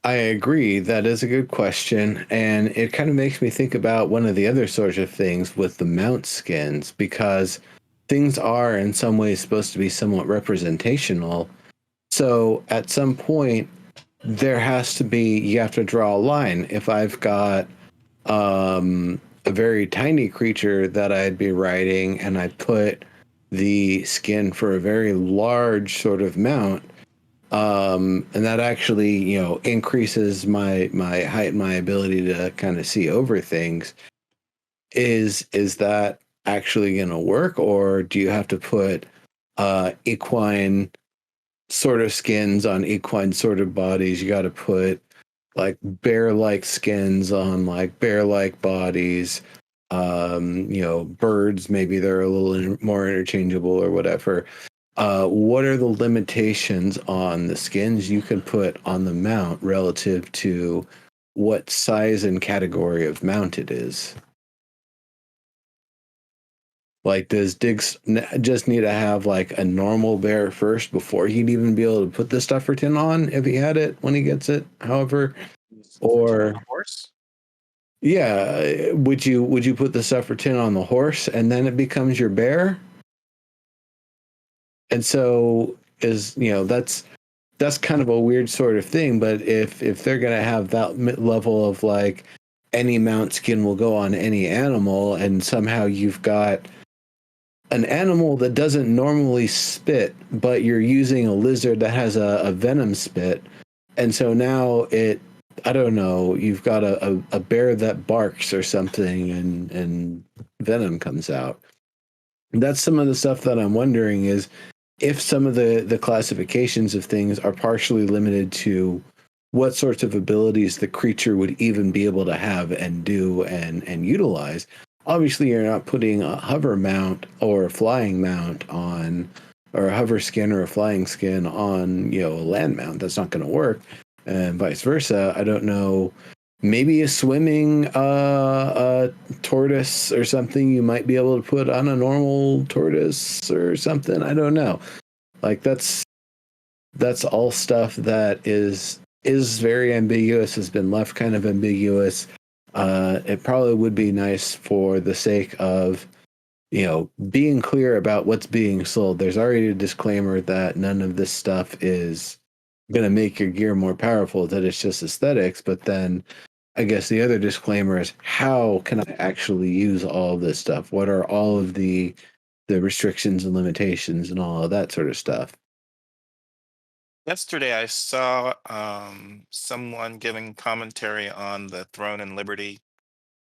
I agree. That is a good question. And it kind of makes me think about one of the other sorts of things with the mount skins, because things are in some ways supposed to be somewhat representational. So at some point, you have to draw a line. If I've got a very tiny creature that I'd be riding and I put the skin for a very large sort of mount, and that actually increases my height and my ability to kind of see over things, is that actually going to work, or do you have to put equine sort of skins on equine sort of bodies? You got to put like bear-like skins on like bear-like bodies. Birds, maybe they're a little more interchangeable or whatever. What are the limitations on the skins you can put on the mount relative to what size and category of mount it is? Like, does Diggs just need to have like a normal bear first before he'd even be able to put the stuffer tin on if he had it when he gets it? However, or horse? Yeah, would you put the stuffer tin on the horse and then it becomes your bear? And so that's kind of a weird sort of thing. But if they're going to have that level of like any mount skin will go on any animal, and somehow you've got an animal that doesn't normally spit, but you're using a lizard that has a venom spit, and so now I don't know, you've got a bear that barks or something and venom comes out. That's some of the stuff that I'm wondering is if some of the classifications of things are partially limited to what sorts of abilities the creature would even be able to have and do and utilize. Obviously, you're not putting a hover mount or a flying mount on, or a hover skin or a flying skin on, a land mount. That's not going to work. And vice versa. I don't know. Maybe a swimming tortoise or something you might be able to put on a normal tortoise or something. I don't know. Like that's all stuff that is very ambiguous, has been left kind of ambiguous. it probably would be nice for the sake of, being clear about what's being sold. There's already a disclaimer that none of this stuff is going to make your gear more powerful, that it's just aesthetics. But then I guess the other disclaimer is, how can I actually use all of this stuff? What are all of the restrictions and limitations and all of that sort of stuff? Yesterday, I saw someone giving commentary on the Throne and Liberty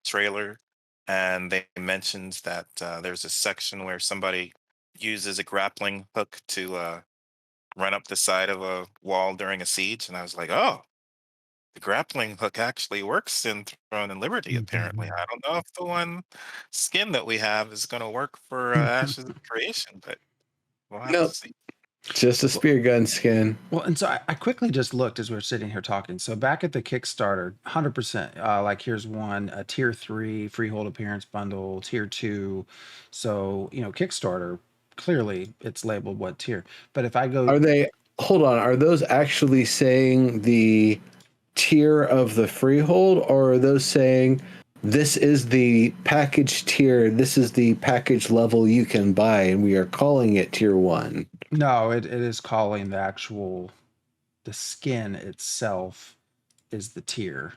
trailer, and they mentioned that there's a section where somebody uses a grappling hook to run up the side of a wall during a siege, and I was like, oh, the grappling hook actually works in Throne and Liberty. Apparently, I don't know if the one skin that we have is going to work for Ashes of Creation, but we'll have to Nope, see. just a spear gun skin. Well, and so I quickly just looked as we are sitting here talking. So back at the Kickstarter, 100%. Like here's one, a tier 3 freehold appearance bundle, tier 2. So Kickstarter, clearly it's labeled what tier. But if I go, Are they? Hold on. Are those actually saying the tier of the freehold, or are those saying this is the package tier? This is the package level you can buy, and we are calling it tier 1. no, it is calling the skin itself is the tier.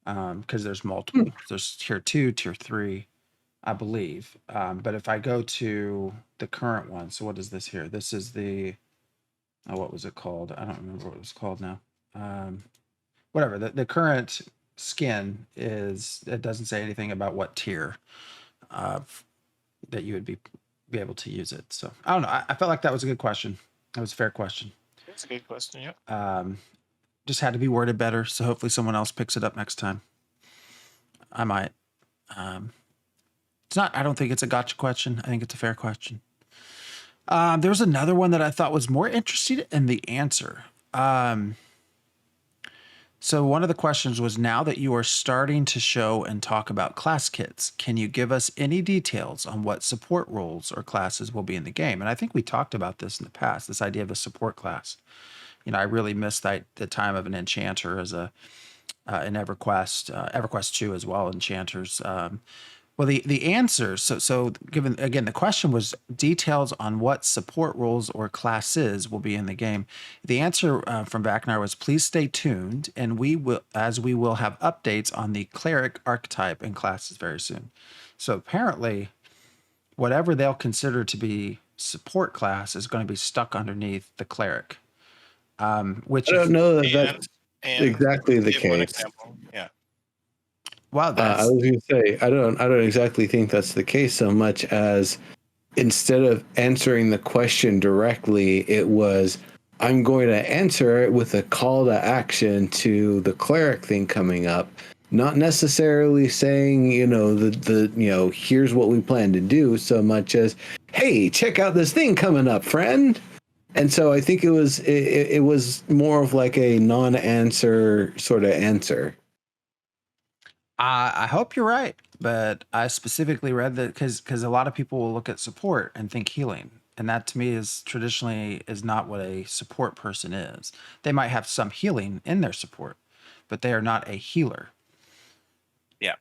Because there's multiple. There's tier 2, tier 3. I believe. But if I go to the current one, so what is this here? This is the, what was it called? I don't remember what it was called now. Whatever. The current skin is, it doesn't say anything about what tier that you would be able to use it. So I don't know. I felt like that was a good question. That was a fair question. That's a good question. Yeah. Just had to be worded better. So hopefully someone else picks it up next time. I might. It's not, I don't think it's a gotcha question. I think it's a fair question. There was another one that I thought was more interesting in the answer. So one of the questions was, now that you are starting to show and talk about class kits, can you give us any details on what support roles or classes will be in the game? And I think we talked about this in the past, this idea of a support class. I really missed the time of an enchanter as in EverQuest, EverQuest 2 as well, enchanters. Well, the answer, so given, again, the question was details on what support roles or classes will be in the game. The answer from Vaknar was, please stay tuned, and we will have updates on the cleric archetype and classes very soon. So apparently, whatever they'll consider to be support class is going to be stuck underneath the cleric. Which I don't know that that's and exactly the give one case. example. Yeah. Wow, I was going to say, I don't exactly think that's the case so much as, instead of answering the question directly, it was, I'm going to answer it with a call to action to the cleric thing coming up, not necessarily saying, here's what we plan to do, so much as, hey, check out this thing coming up, friend. And so I think it was more of like a non-answer sort of answer. I hope you're right, but I specifically read that because a lot of people will look at support and think healing, and that to me is traditionally is not what a support person is. They might have some healing in their support, but they are not a healer. Yeah.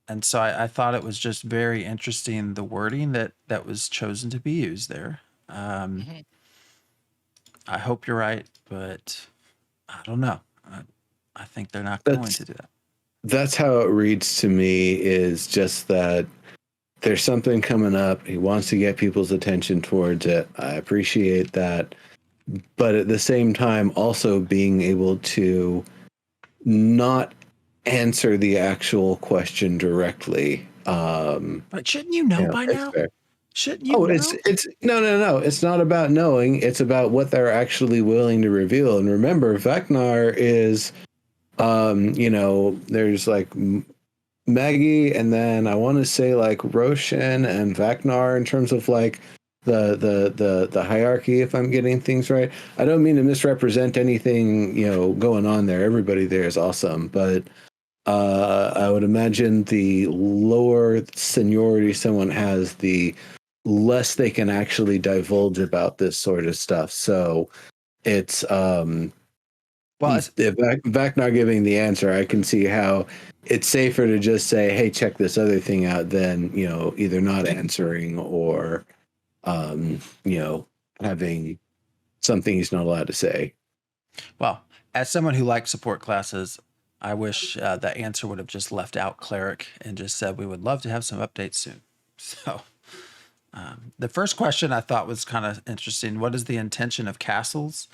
And so I thought it was just very interesting, the wording that was chosen to be used there. I hope you're right, but I don't know. I think they're not going to do that. That's how it reads to me, is just that there's something coming up. He wants to get people's attention towards it. I appreciate that. But at the same time, also being able to not answer the actual question directly. But shouldn't you know by now? Fair. Shouldn't you know? It's no. It's not about knowing. It's about what they're actually willing to reveal. And remember, Vaknar is, there's like Maggie, and then I want to say like Roshan and Vaknar in terms of like the hierarchy, if I'm getting things right. I don't mean to misrepresent anything, going on there. Everybody there is awesome, but I would imagine the lower seniority someone has, the less they can actually divulge about this sort of stuff. So it's Well, if back not giving the answer, I can see how it's safer to just say, "Hey, check this other thing out," than either not answering or having something he's not allowed to say. well, as someone who likes support classes, I wish that answer would have just left out cleric and just said we would love to have some updates soon. So the first question I thought was kind of interesting. What is the intention of castles?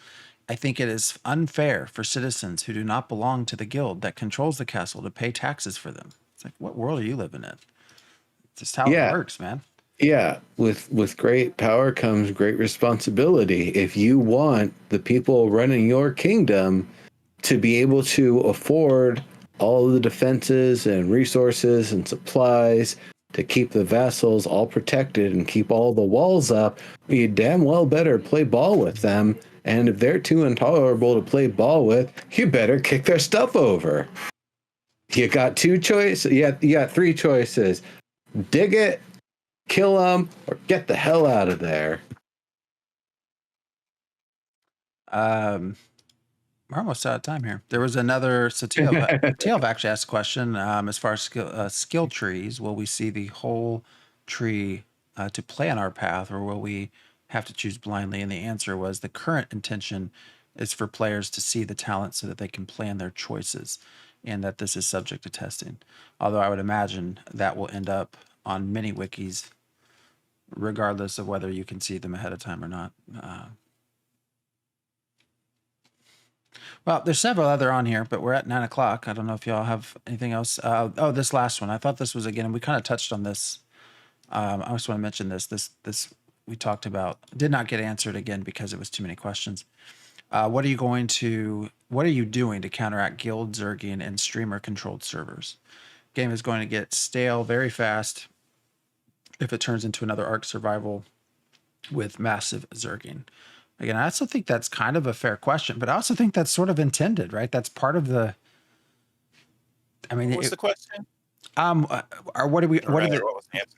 I think it is unfair for citizens who do not belong to the guild that controls the castle to pay taxes for them. It's like, what world are you living in? It's just how it works, man. Yeah, with great power comes great responsibility. If you want the people running your kingdom to be able to afford all of the defenses and resources and supplies to keep the vassals all protected and keep all the walls up, you damn well better play ball with them. And if they're too intolerable to play ball with, you better kick their stuff over. You got two choices. You got three choices. Dig it, kill them, or get the hell out of there. We're almost out of time here. There was another, so Teal'c actually asked a question as far as skill trees. Will we see the whole tree to play on our path, or will we have to choose blindly? And the answer was the current intention is for players to see the talent so that they can plan their choices, and that this is subject to testing. Although I would imagine that will end up on many wikis, regardless of whether you can see them ahead of time or not. Well, there's several other on here, but we're at 9 o'clock. I don't know if y'all have anything else. Oh, this last one. I thought this was, again, we kind of touched on this. I just want to mention this. This we talked about did not get answered again because it was too many questions. What are you doing to counteract guild zerging and streamer controlled servers? Game is going to get stale very fast if it turns into another Ark survival with massive zerging. Again, I also think that's kind of a fair question, but I also think that's sort of intended, right? That's part of the. I mean, what's the question? Or what do we? What are the? What was the answer?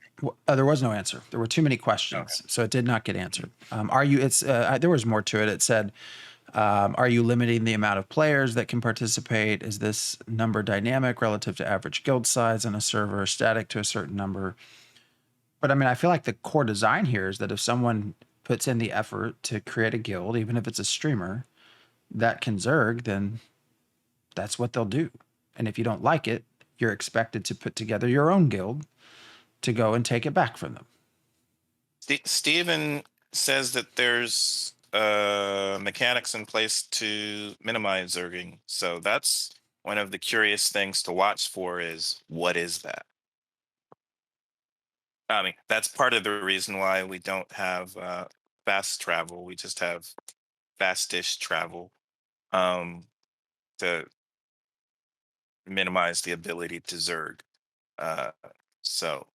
There was no answer. There were too many questions, so it did not get answered. Are you? It's there was more to it. It said, "Are you limiting the amount of players that can participate? Is this number dynamic relative to average guild size on a server, static to a certain number?" But I mean, I feel like the core design here is that if someone puts in the effort to create a guild, even if it's a streamer that can zerg, then that's what they'll do. And if you don't like it, you're expected to put together your own guild to go and take it back from them. Steven says that there's mechanics in place to minimize zerging. So that's one of the curious things to watch for is what is that? I mean, that's part of the reason why we don't have fast travel. We just have fastish travel to minimize the ability to zerg. So,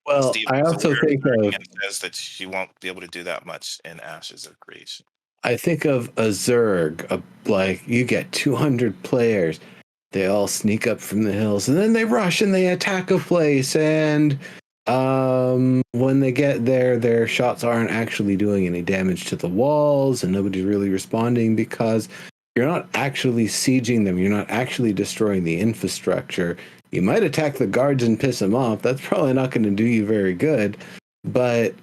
well, I also think of says that she won't be able to do that much in Ashes of Creation. I think of a zerg, like you get 200 players, they all sneak up from the hills, and then they rush and they attack a place, and when they get there, their shots aren't actually doing any damage to the walls, and nobody's really responding because you're not actually sieging them. You're not actually destroying the infrastructure. You might attack the guards and piss them off. That's probably not going to do you very good. But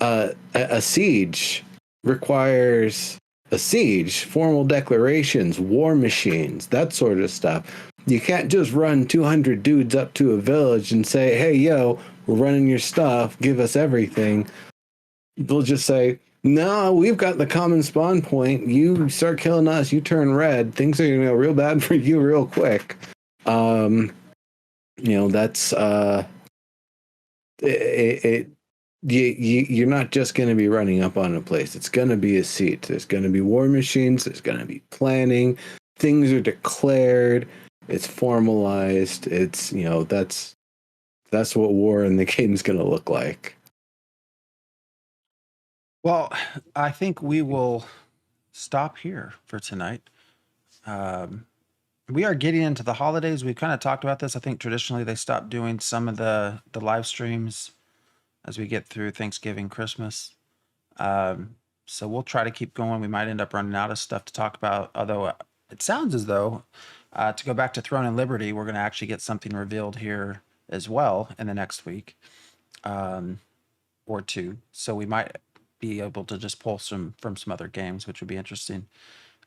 a siege requires a siege, formal declarations, war machines, that sort of stuff. You can't just run 200 dudes up to a village and say, "Hey, yo, we're running your stuff. Give us everything." They'll just say, "No, we've got the common spawn point. You start killing us, you turn red. Things are going to go real bad for you real quick." That's you're not just going to be running up on a place. It's going to be a siege. There's going to be war machines. There's going to be planning. Things are declared. It's formalized. It's that's what war in the game is going to look like. Well, I think we will stop here for tonight. We are getting into the holidays. We've kind of talked about this. I think traditionally they stopped doing some of the live streams as we get through Thanksgiving, Christmas. So we'll try to keep going. We might end up running out of stuff to talk about, although it sounds as though to go back to Throne and Liberty, we're going to actually get something revealed here as well in the next week or two. So we might be able to just pull some from some other games, which would be interesting.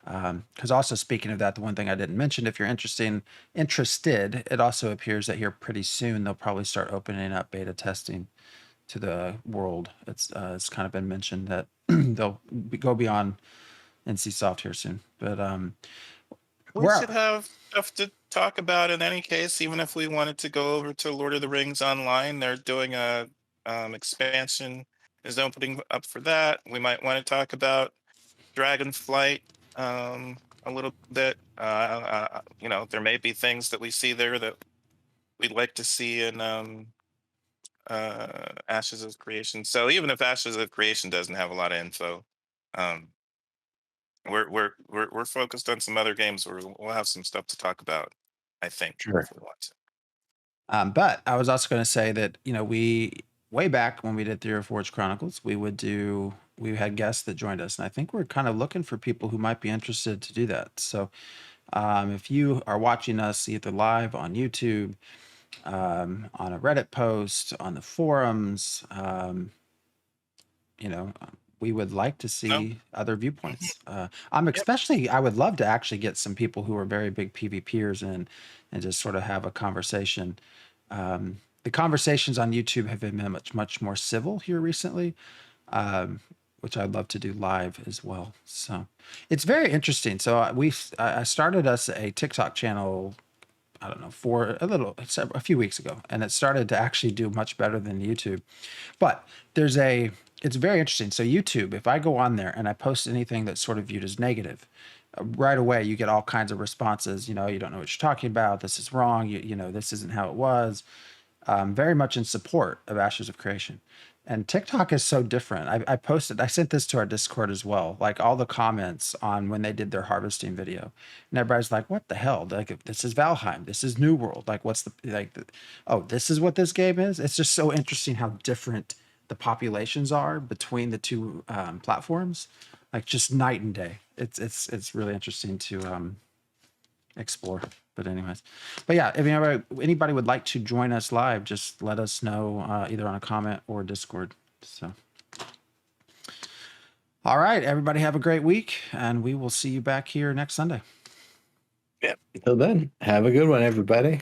Because also speaking of that, the one thing I didn't mention, if you're interested, it also appears that here pretty soon they'll probably start opening up beta testing to the world. It's kind of been mentioned that they'll go beyond NCSoft here soon. But we should have stuff to talk about in any case, even if we wanted to go over to Lord of the Rings Online. They're doing a expansion is opening up for that. We might want to talk about Dragonflight a little bit. You know, there may be things that we see there that we'd like to see in Ashes of Creation. So even if Ashes of Creation doesn't have a lot of info, we're focused on some other games where we'll have some stuff to talk about, I think. Sure. If we want to. But I was also going to say that, you know, we way back when we did Theory of Forge Chronicles, we had guests that joined us, and I think we're kind of looking for people who might be interested to do that. So if you are watching us either live on YouTube, on a Reddit post, on the forums, you know, we would like to see other viewpoints. I would love to actually get some people who are very big PvPers in and just sort of have a conversation. The conversations on YouTube have been much more civil here recently, which I'd love to do live as well. So it's very interesting. So I started us a TikTok channel, I don't know, a few weeks ago, and it started to actually do much better than YouTube. But it's very interesting. So YouTube, if I go on there and I post anything that's sort of viewed as negative, right away you get all kinds of responses. You know, you don't know what you're talking about. This is wrong. You know, this isn't how it was. Very much in support of Ashes of Creation. And TikTok is so different. I sent this to our Discord as well, like all the comments on when they did their harvesting video. And everybody's like, what the hell? Like, this is Valheim. This is New World. Like, this is what this game is? It's just so interesting how different the populations are between the two platforms. Like, just night and day. It's really interesting to explore. But anyways, yeah, if anybody would like to join us live, just let us know either on a comment or Discord. So, all right, everybody have a great week, and we will see you back here next Sunday. Yep. Until then, have a good one, everybody.